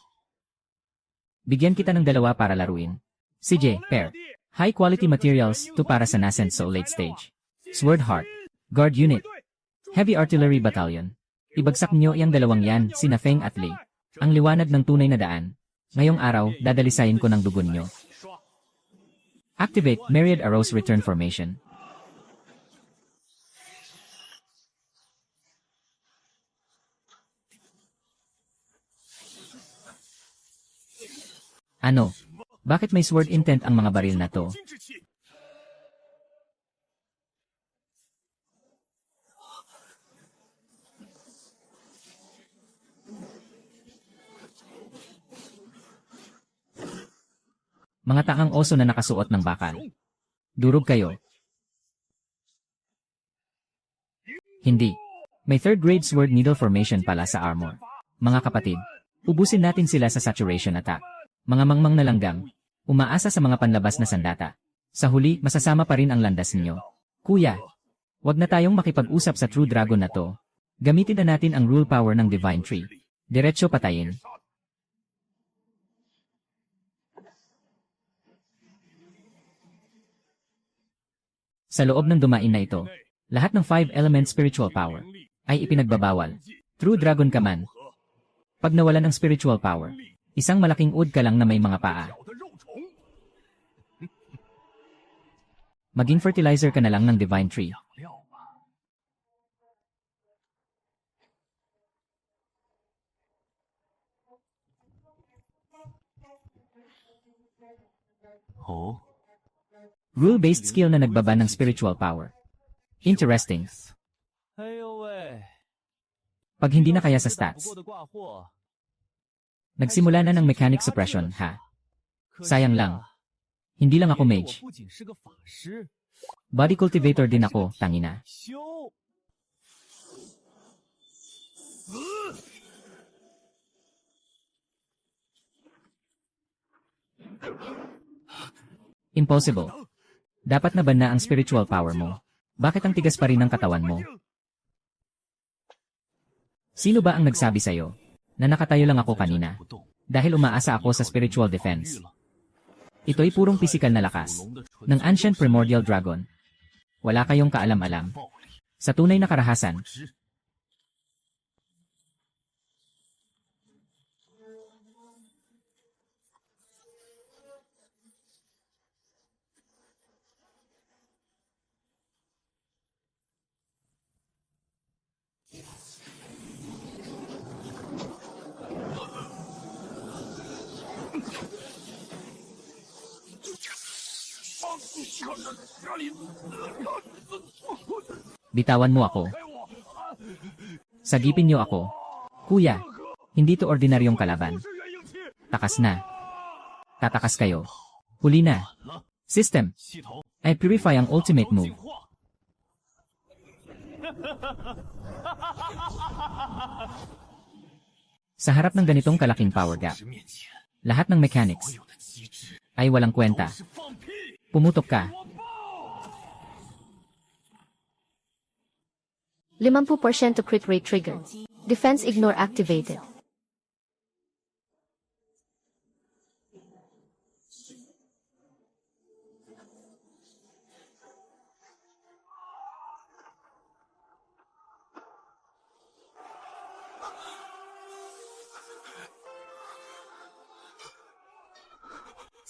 Bigyan kita ng 2 para laruin. CJ, pair. High quality materials to para sa nascent sa late stage. Sword Heart. Guard Unit. Heavy Artillery Battalion. Ibagsak nyo yung 2 yan, sina Feng at Lei. Ang liwanag ng tunay na daan. Ngayong araw, dadalisayin ko ng dugon nyo. Activate Myriad Arrows Return Formation. Ano? Bakit may sword intent ang mga baril na to? Mga taang oso na nakasuot ng bakal. Durog kayo. Hindi. May third grade sword needle formation pala sa armor. Mga kapatid, ubusin natin sila sa saturation attack. Mga mangmang na langgam, umaasa sa mga panlabas na sandata. Sa huli, masasama pa rin ang landas ninyo. Kuya, wag na tayong makipag-usap sa True Dragon na to. Gamitin na natin ang rule power ng Divine Tree. Diretso patayin. Sa loob ng dumain na ito, lahat ng 5-element spiritual power ay ipinagbabawal. True Dragon ka man. Pag nawalan ng spiritual power, isang malaking ud ka lang na may mga paa. Maging fertilizer ka na lang ng Divine Tree. Rule-based skill na nagbaba ng spiritual power. Interesting. Pag hindi na kaya sa stats, nagsimula na ng mechanic suppression, ha? Sayang lang. Hindi lang ako mage. Body cultivator din ako, tangina. Impossible. Dapat na bana ang spiritual power mo. Bakit ang tigas pa rin ng katawan mo? Sino ba ang nagsabi sa'yo na nakatayo lang ako kanina dahil umaasa ako sa spiritual defense? Ito ay purong pisikal na lakas ng ancient primordial dragon. Wala kayong kaalam-alam. Sa tunay na karahasan, Bitawan mo ako. Sagipin niyo ako. Kuya, hindi to ordinaryong kalaban. Takas na. Tatakas kayo. Huli na. System. I purify ang ultimate move. Sa harap ng ganitong kalaking power gap, lahat ng mechanics ay walang kwenta. Pumutok ka. 50% crit rate trigger. Defense ignore activated.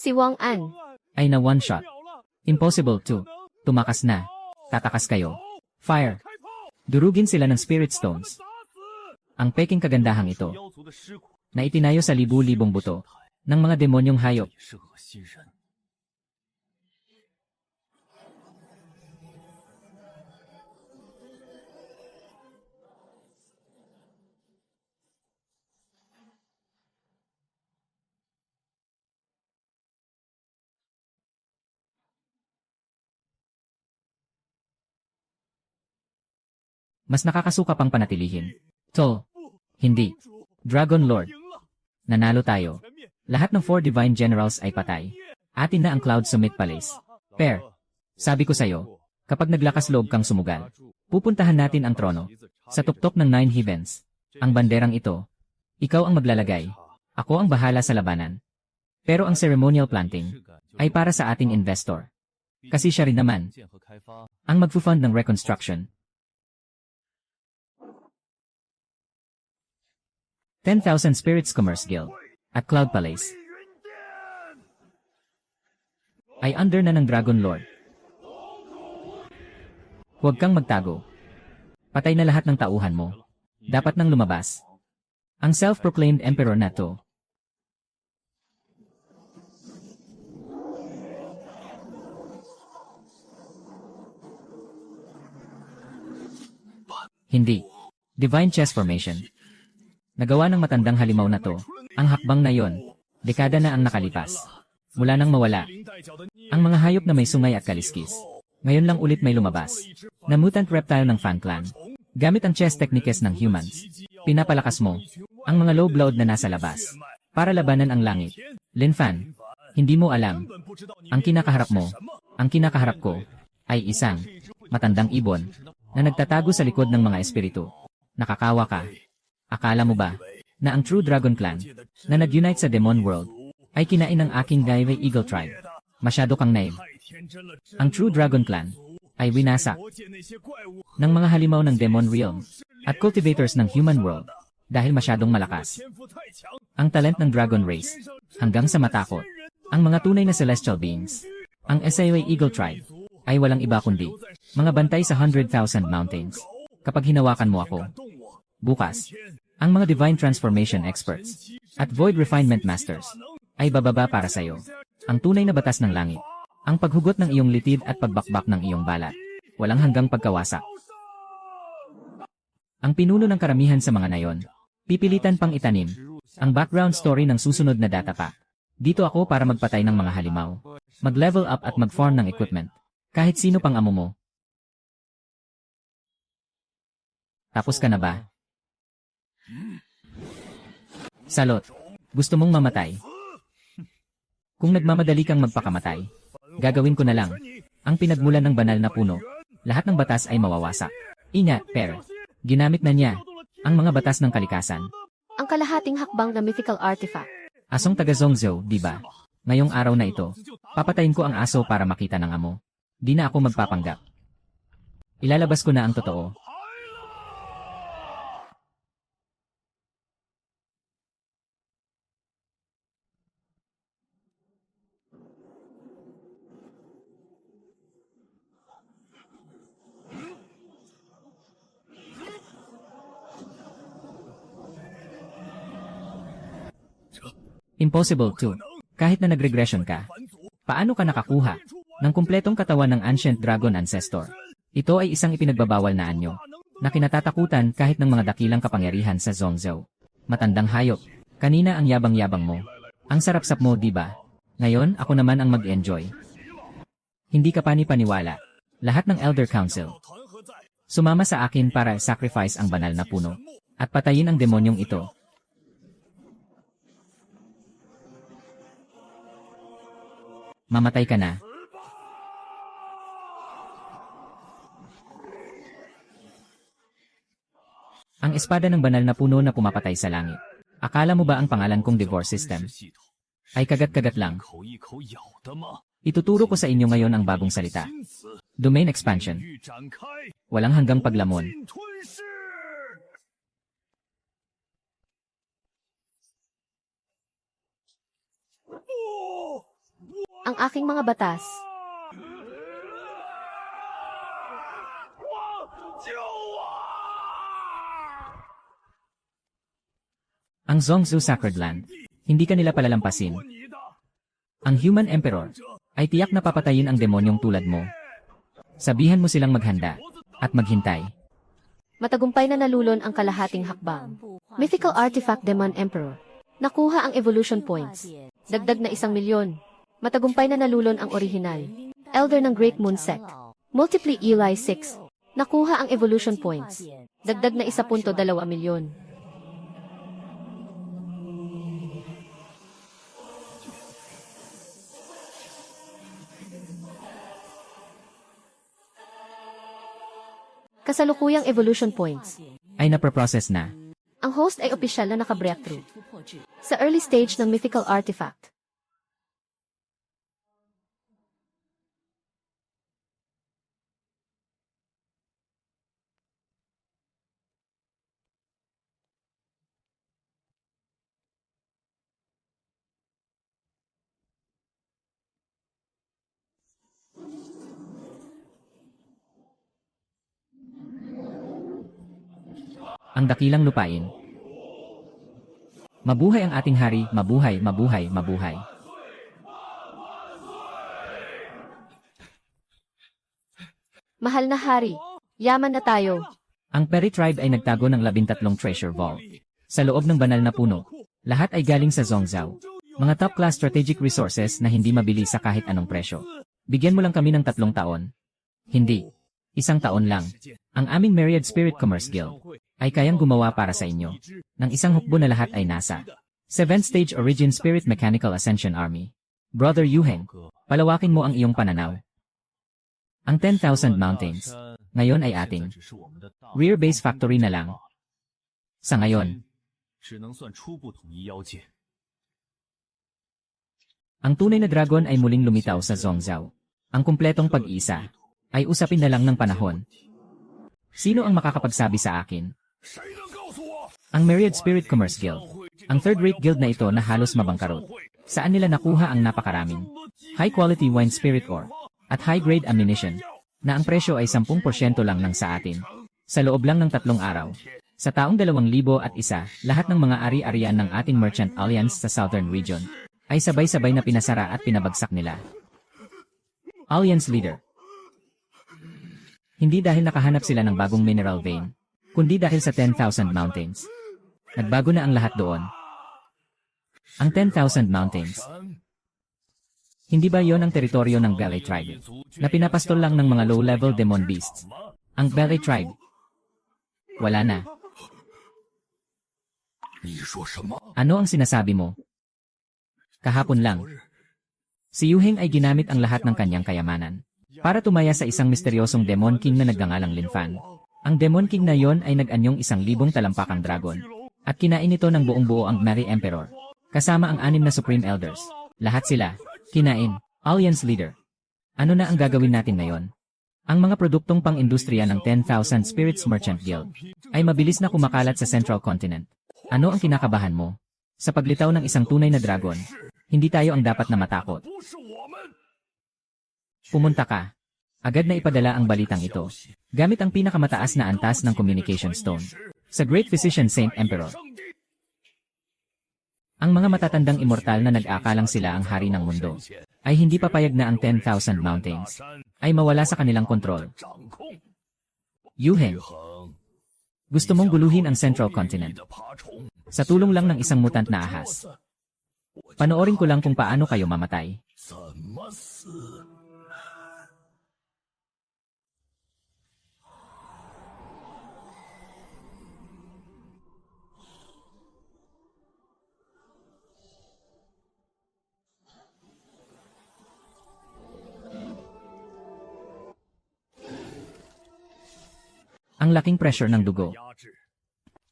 Si Wang An. Ay na one shot. Impossible to. Tumakas na. Tatakas kayo. Fire. Durugin sila ng spirit stones. Ang peking kagandahang ito, na itinayo sa libu-libong buto ng mga demonyong hayop. Mas nakakasuka pang panatilihin. Tol. Hindi. Dragon Lord. Nanalo tayo. Lahat ng 4 Divine Generals ay patay. Atin na ang Cloud Summit Palace. Pair. Sabi ko sa'yo, kapag naglakas loob kang sumugal, pupuntahan natin ang trono. Sa tuktok ng 9 Heavens. Ang banderang ito. Ikaw ang maglalagay. Ako ang bahala sa labanan. Pero ang ceremonial planting ay para sa ating investor. Kasi siya rin naman ang magfufund ng reconstruction. 10,000 Spirits Commerce Guild at Cloud Palace ay under na ng Dragon Lord. Huwag kang magtago. Patay na lahat ng tauhan mo. Dapat nang lumabas. Ang self-proclaimed emperor na to. Hindi. Divine Chess Formation. Nagawa ng matandang halimaw na to, ang hakbang na yon, dekada na ang nakalipas. Mula nang mawala. Ang mga hayop na may sungay at kaliskis. Ngayon lang ulit may lumabas. Na mutant reptile ng Fan Clan. Gamit ang chess techniques ng humans. Pinapalakas mo ang mga low blood na nasa labas. Para labanan ang langit. Lin Fan, hindi mo alam. Ang kinakaharap mo, ang kinakaharap ko, ay isang matandang ibon na nagtatago sa likod ng mga espiritu. Nakakawa ka. Akala mo ba na ang True Dragon Clan na nag-unite sa Demon World ay kinain ng aking Gaiwei Eagle Tribe? Masyado kang naive. Ang True Dragon Clan ay winasak ng mga halimaw ng Demon Realm at cultivators ng Human World dahil masyadong malakas. Ang talent ng Dragon Race hanggang sa matakot ang mga tunay na celestial beings. Ang Gaiwei Eagle Tribe ay walang iba kundi mga bantay sa 100,000 mountains. Kapag hinawakan mo ako, bukas, ang mga Divine Transformation Experts at Void Refinement Masters ay bababa para sa'yo. Ang tunay na batas ng langit, ang paghugot ng iyong litid at pagbakbak ng iyong balat, walang hanggang pagkawasak. Ang pinuno ng karamihan sa mga nayon, pipilitan pang itanim ang background story ng susunod na data pack. Dito ako para magpatay ng mga halimaw, mag-level up at mag-farm ng equipment, kahit sino pang amo mo. Tapos ka na ba? Salot. Gusto mong mamatay? Kung nagmamadali kang magpakamatay, gagawin ko na lang ang pinagmulan ng banal na puno. Lahat ng batas ay mawawasak. Ingat, pero ginamit na niya ang mga batas ng kalikasan. Ang kalahating hakbang na mythical artifact. Asong taga Zhongzhou, di ba? Ngayong araw na ito, papatayin ko ang aso para makita ng amo. Di na ako magpapanggap. Ilalabas ko na ang totoo. Impossible to. Kahit na nag-regression ka. Paano ka nakakuha ng kumpletong katawan ng Ancient Dragon Ancestor. Ito ay isang ipinagbabawal na anyo, na kinatatakutan kahit ng mga dakilang kapangyarihan sa Zhongzhou. Matandang hayop, kanina ang yabang-yabang mo. Ang sarap-sap mo, di ba? Ngayon, ako naman ang mag-enjoy. Hindi ka pani-paniwala. Lahat ng Elder Council sumama sa akin para sacrifice ang banal na puno at patayin ang demonyong ito. Mamatay ka na. Ang espada ng banal na puno na pumapatay sa langit. Akala mo ba ang pangalan kong divorce system ay kagat-kagat lang? Ituturo ko sa inyo ngayon ang bagong salita. Domain expansion. Walang hanggang paglamon. Ang aking mga batas. Ang Zhongzhou Sacred Land, hindi ka nila palalampasin. Ang Human Emperor ay tiyak na papatayin ang demonyong tulad mo. Sabihan mo silang maghanda at maghintay. Matagumpay na nalulon ang kalahating hakbang. Mythical Artifact Demon Emperor. Nakuha ang evolution points. Dagdag na 1,000,000. Matagumpay na nalulon ang orihinal. Elder ng Great Moon Sect. Multiply Eli 6. Nakuha ang evolution points. Dagdag na 1.2 milyon. Kasalukuyang evolution points. Ay naproprocess na. Ang host ay opisyal na naka-breakthrough sa early stage ng mythical artifact. Ang dakilang lupain. Mabuhay ang ating hari, mabuhay, mabuhay, mabuhay. Mahal na hari, yaman na tayo. Ang Peri Tribe ay nagtago ng 13 treasure vault. Sa loob ng banal na puno, lahat ay galing sa Zhongzhou. Mga top-class strategic resources na hindi mabili sa kahit anong presyo. Bigyan mo lang kami ng 3 taon. Hindi. 1 taon lang. Ang aming Myriad Spirit Commerce Guild ay kayang gumawa para sa inyo. Nang isang hukbo na lahat ay nasa 7th Stage Origin Spirit Mechanical Ascension Army. Brother Yuheng, palawakin mo ang iyong pananaw. Ang 10,000 Mountains, ngayon ay ating rear base factory na lang. Sa ngayon, ang tunay na dragon ay muling lumitaw sa Zhongzhou. Ang kumpletong pag-iisa ay usapin na lang ng panahon. Sino ang makakapagsabi sa akin? Ang Myriad Spirit Commerce Guild. Ang third-rate guild na ito na halos mabangkarot. Saan nila nakuha ang napakaraming high-quality wine spirit ore at high-grade ammunition na ang presyo ay 10% lang ng sa atin. Sa loob lang ng 3 araw. Sa taong 2001, lahat ng mga ari-arian ng ating Merchant Alliance sa Southern Region ay sabay-sabay na pinasara at pinabagsak nila. Alliance Leader. Hindi dahil nakahanap sila ng bagong mineral vein, kundi dahil sa 10,000 Mountains. Nagbago na ang lahat doon. Ang 10,000 Mountains. Hindi ba yon ang teritoryo ng Ballet Tribe, na pinapastol lang ng mga low-level demon beasts? Ang Ballet Tribe. Wala na. Ano ang sinasabi mo? Kahapon lang. Si Yuheng ay ginamit ang lahat ng kanyang kayamanan para tumaya sa isang misteryosong Demon King na nagngangalang Lin Fan. Ang Demon King na yon ay nag-anyong 1,000 talampakang dragon at kinain ito ng buong-buo ang Mary Emperor kasama ang 6 na Supreme Elders. Lahat sila kinain. Alliance Leader. Ano na ang gagawin natin ngayon? Ang mga produktong pang-industriya ng 10,000 Spirits Merchant Guild ay mabilis na kumakalat sa Central Continent. Ano ang kinakabahan mo? Sa paglitaw ng isang tunay na dragon, hindi tayo ang dapat na matakot. Pumunta ka. Agad na ipadala ang balitang ito, gamit ang pinakamataas na antas ng Communication Stone, sa Great Physician Saint Emperor. Ang mga matatandang immortal na nag-akalang sila ang hari ng mundo, ay hindi papayag na ang 10,000 mountains ay mawala sa kanilang kontrol. Yuhen, gusto mong guluhin ang Central Continent sa tulong lang ng isang mutant na ahas. Panoorin ko lang kung paano kayo mamatay. Ang laking pressure ng dugo.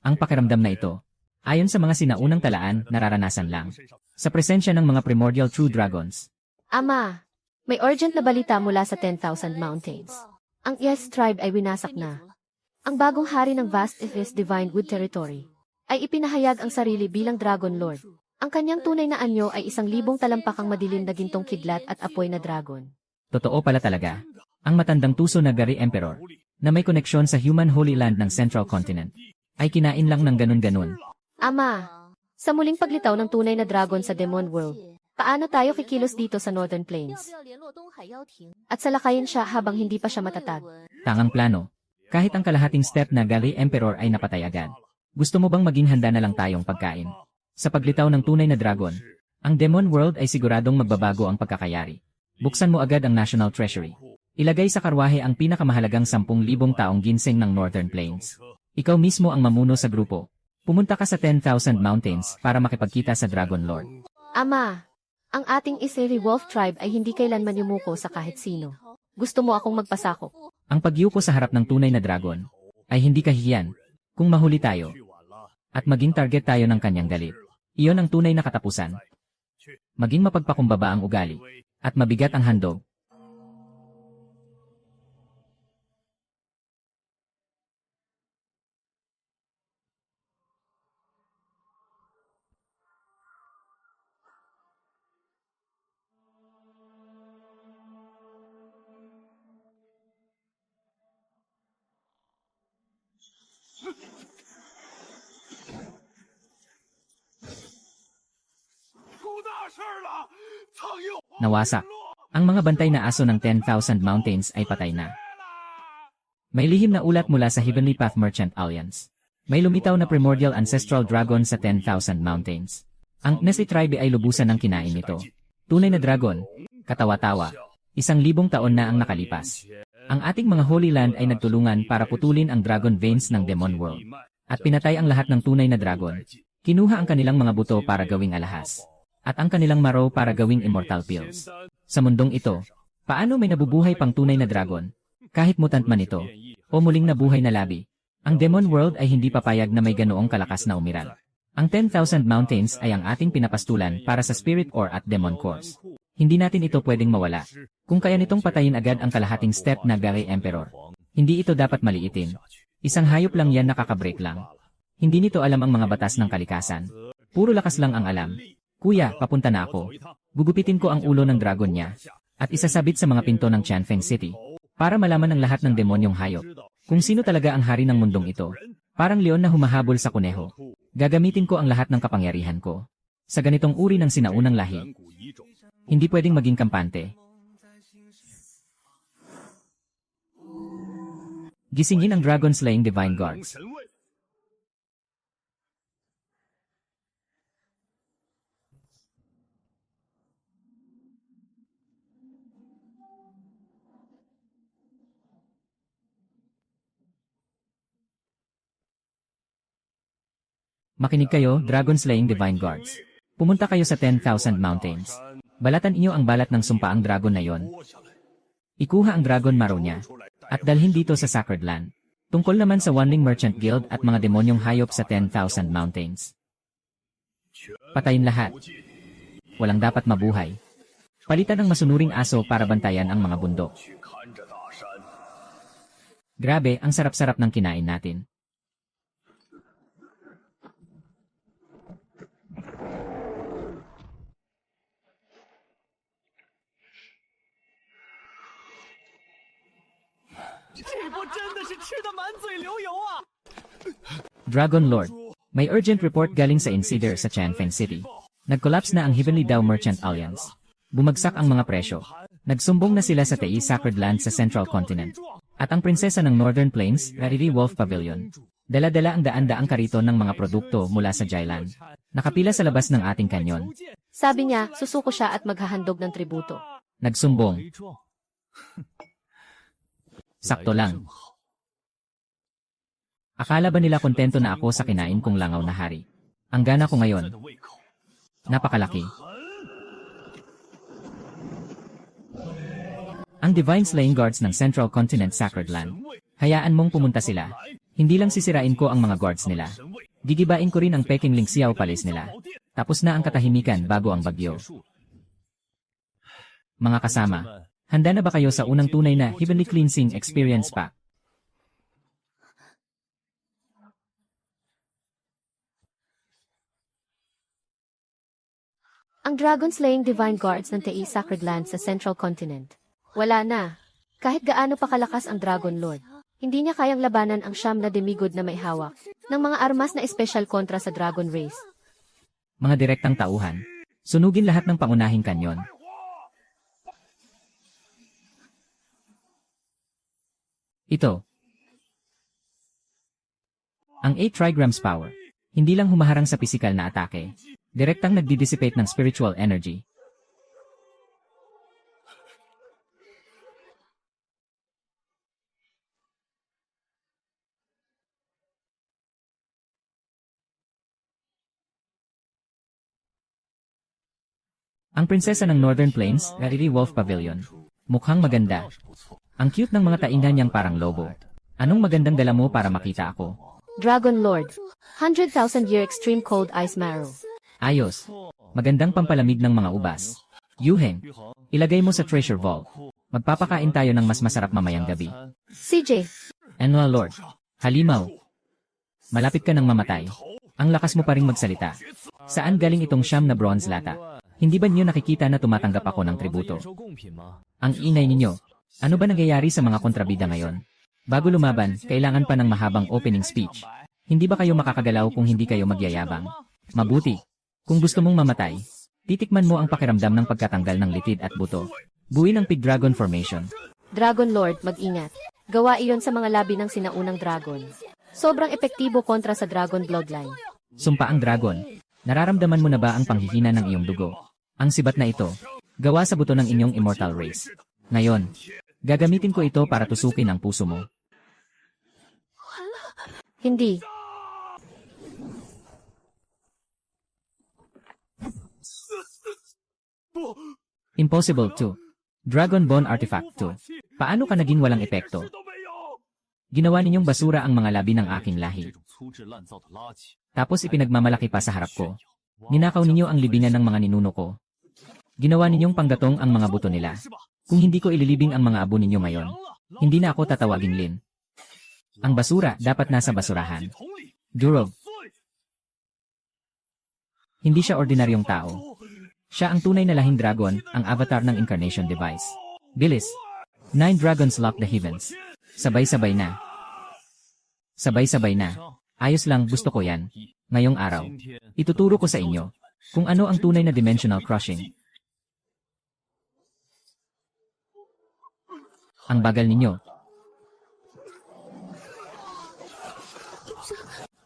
Ang pakiramdam na ito, ayon sa mga sinaunang talaan, nararanasan lang sa presensya ng mga primordial true dragons. Ama, may urgent na balita mula sa 10,000 Mountains. Ang Yes Tribe ay winasak na. Ang bagong hari ng Vast Ifis Divine Wood Territory ay ipinahayag ang sarili bilang Dragon Lord. Ang kanyang tunay na anyo ay 1,000 talampakang madilim na gintong kidlat at apoy na dragon. Totoo pala talaga. Ang matandang tuso na Gary Emperor, na may koneksyon sa Human Holy Land ng Central Continent, ay kinain lang ng ganun-ganun. Ama, sa muling paglitaw ng tunay na dragon sa Demon World, paano tayo kikilos dito sa Northern Plains? At salakayin siya habang hindi pa siya matatag. Tangang plano. Kahit ang kalahating step na Gary Emperor ay napatay agad. Gusto mo bang maging handa na lang tayong pagkain? Sa paglitaw ng tunay na dragon, ang Demon World ay siguradong magbabago ang pagkakayari. Buksan mo agad ang National Treasury. Ilagay sa karwahe ang pinakamahalagang 10,000 taong ginseng ng Northern Plains. Ikaw mismo ang mamuno sa grupo. Pumunta ka sa 10,000 Mountains para makipagkita sa Dragon Lord. Ama, ang ating Iseri Wolf Tribe ay hindi kailanman yumuko sa kahit sino. Gusto mo akong magpasakop? Ang pagyuko sa harap ng tunay na dragon ay hindi kahihiyan kung mahuli tayo at maging target tayo ng kanyang galit. Iyon ang tunay na katapusan. Maging mapagpakumbaba ang ugali at mabigat ang handog. Nawasak. Ang mga bantay na aso ng 10,000 Mountains ay patay na. May lihim na ulat mula sa Heavenly Path Merchant Alliance. May lumitaw na primordial ancestral dragon sa 10,000 Mountains. Ang Nessie tribe ay lubusan ng kinain nito. Tunay na dragon, katawa-tawa. 1,000 taon na ang nakalipas. Ang ating mga Holy Land ay nagtulungan para putulin ang dragon veins ng Demon World. At pinatay ang lahat ng tunay na dragon. Kinuha ang kanilang mga buto para gawing alahas. At ang kanilang maro para gawing immortal pills. Sa mundong ito, paano may nabubuhay pang tunay na dragon? Kahit mutant man ito, o muling nabuhay na labi, ang Demon World ay hindi papayag na may ganoong kalakas na umiral. Ang 10,000 Mountains ay ang ating pinapastulan para sa Spirit Ore at Demon Cores. Hindi natin ito pwedeng mawala. Kung kaya nitong patayin agad ang kalahating step na Gary Emperor, hindi ito dapat maliitin. Isang hayop lang yan, nakakabreak lang. Hindi nito alam ang mga batas ng kalikasan. Puro lakas lang ang alam. Kuya, papunta na ako. Gugupitin ko ang ulo ng dragon niya at isasabit sa mga pinto ng Chanfeng City para malaman ng lahat ng demonyong hayop kung sino talaga ang hari ng mundong ito. Parang leon na humahabol sa kuneho. Gagamitin ko ang lahat ng kapangyarihan ko sa ganitong uri ng sinaunang lahi. Hindi pwedeng maging kampante. Gisingin ang Dragon Slaying Divine Guards. Makinig kayo, Dragon Slaying Divine Guards. Pumunta kayo sa 10,000 Mountains. Balatan inyo ang balat ng sumpaang dragon na yon. Ikuha ang dragon maro niya at dalhin dito sa Sacred Land. Tungkol naman sa Wanling Merchant Guild at mga demonyong hayop sa 10,000 Mountains. Patayin lahat. Walang dapat mabuhay. Palitan ng masunuring aso para bantayan ang mga bundok. Grabe, ang sarap-sarap ng kinain natin. Dragon Lord, may urgent report galing sa Insider sa Chanfeng City. Nag-collapse na ang Heavenly Dao Merchant Alliance. Bumagsak ang mga presyo. Nagsumbong na sila sa Tei Sacred Land sa Central Continent. At ang prinsesa ng Northern Plains, Rarity Wolf Pavilion. Dala-dala ang daan-daang kariton ng mga produkto mula sa Jailan. Nakapila sa labas ng ating kanyon. Sabi niya, susuko siya at maghahandog ng tributo. Nagsumbong. Sakto lang. Akala ba nila kontento na ako sa kinain kong langaw na hari? Ang gana ko ngayon. Napakalaki. Ang Divine Slaying Guards ng Central Continent Sacred Land. Hayaan mong pumunta sila. Hindi lang sisirain ko ang mga guards nila. Gigibain ko rin ang Peking Ling Xiao Palace nila. Tapos na ang katahimikan bago ang bagyo. Mga kasama, handa na ba kayo sa unang tunay na Heavenly Cleansing Experience Pack? Ang Dragon Slaying Divine Guards ng Tei Sacred Land sa Central Continent. Wala na. Kahit gaano pa kalakas ang Dragon Lord, hindi niya kayang labanan ang siyam na demigod na may hawak ng mga armas na espesyal kontra sa Dragon Race. Mga direktang tauhan, sunugin lahat ng pangunahing kanyon. Ito. Ang 8 trigrams power, hindi lang humaharang sa pisikal na atake, direktang nagdi-dissipate ng spiritual energy. Ang prinsesa ng Northern Plains, Rarity Wolf Pavilion. Mukhang maganda. Ang cute ng mga taingan niyang parang lobo. Anong magandang dala mo para makita ako? Dragon Lord. 100,000-year extreme cold ice marrow. Ayos. Magandang pampalamig ng mga ubas. Yuheng, ilagay mo sa treasure vault. Magpapakain tayo ng mas masarap mamayang gabi. CJ. Enwa Lord. Halimaw. Malapit ka ng mamatay. Ang lakas mo pa ring magsalita. Saan galing itong siyam na bronze lata? Hindi ba niyo nakikita na tumatanggap ako ng tributo? Ang ingay ninyo. Ano ba nangyayari sa mga kontrabida ngayon? Bago lumaban, kailangan pa ng mahabang opening speech. Hindi ba kayo makakagalaw kung hindi kayo magyayabang? Mabuti. Kung gusto mong mamatay, titikman mo ang pakiramdam ng pagkatanggal ng litid at buto. Buuin ang Pig Dragon Formation. Dragon Lord, mag-ingat. Gawa iyon sa mga labi ng sinaunang dragon. Sobrang epektibo kontra sa Dragon Bloodline. Sumpa ang dragon. Nararamdaman mo na ba ang panghihina ng iyong dugo? Ang sibat na ito, gawa sa buto ng inyong immortal race. Ngayon, gagamitin ko ito para tusukin ang puso mo. Hindi. Impossible 2. Dragon Bone Artifact 2. Paano ka naging walang epekto? Ginawa ninyong basura ang mga labi ng aking lahi. Tapos ipinagmamalaki pa sa harap ko. Ninakaw ninyo ang libingan ng mga ninuno ko. Ginawa ninyong panggatong ang mga buto nila. Kung hindi ko ililibing ang mga abo ninyo ngayon, hindi na ako tatawaging Lin. Ang basura dapat nasa basurahan. Durog. Hindi siya ordinaryong tao. Siya ang tunay na lahing dragon, ang avatar ng incarnation device. Bilis. 9 dragons lock the heavens. Sabay-sabay na. Sabay-sabay na. Ayos lang, gusto ko yan. Ngayong araw, ituturo ko sa inyo kung ano ang tunay na dimensional crushing. Ang bagal ninyo.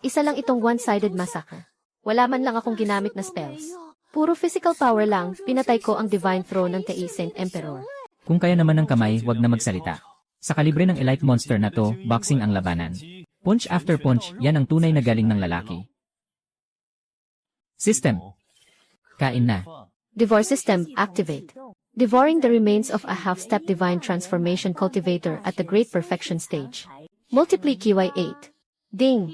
Isa lang itong one-sided massacre. Wala man lang akong ginamit na spells. Puro physical power lang, pinatay ko ang Divine Throne ng Tei Saint Emperor. Kung kaya naman ng kamay, wag na magsalita. Sa kalibre ng elite monster na to, boxing ang labanan. Punch after punch, yan ang tunay na galing ng lalaki. System. Kain na. Devour System, activate. Devouring the remains of a half-step Divine Transformation Cultivator at the Great Perfection stage. Multiply QI8. Ding.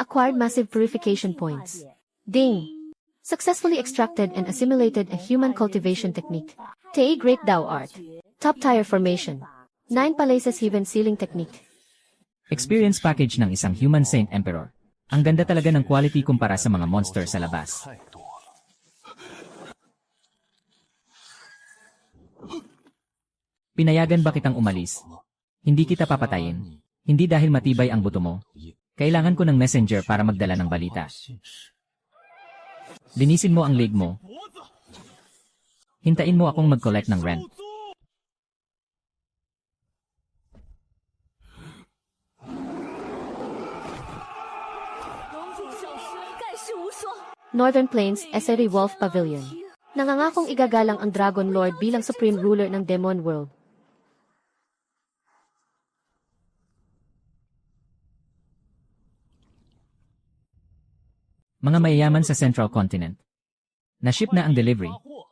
Acquired massive purification points. Ding. Successfully extracted and assimilated a human cultivation technique. Tei Great Dao Art. Top Tier Formation. 9 Palaces Heaven Sealing Technique. Experience package ng isang Human Saint Emperor. Ang ganda talaga ng quality kumpara sa mga monster sa labas. Pinayagan ba kitang umalis? Hindi kita papatayin. Hindi dahil matibay ang buto mo. Kailangan ko ng messenger para magdala ng balita. Linisin mo ang leg mo. 脖子， Hintayin mo akong mag-collect ng rent. 租。 Northern Plains, Eseri Wolf Pavilion. Nangangakong igagalang ang Dragon Lord bilang Supreme Ruler ng Demon World. Mga mayayaman sa Central Continent. Na-ship na ang delivery. 发货，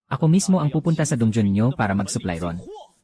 Ako mismo ang pupunta sa dungeon nyo para mag-supply ron. 货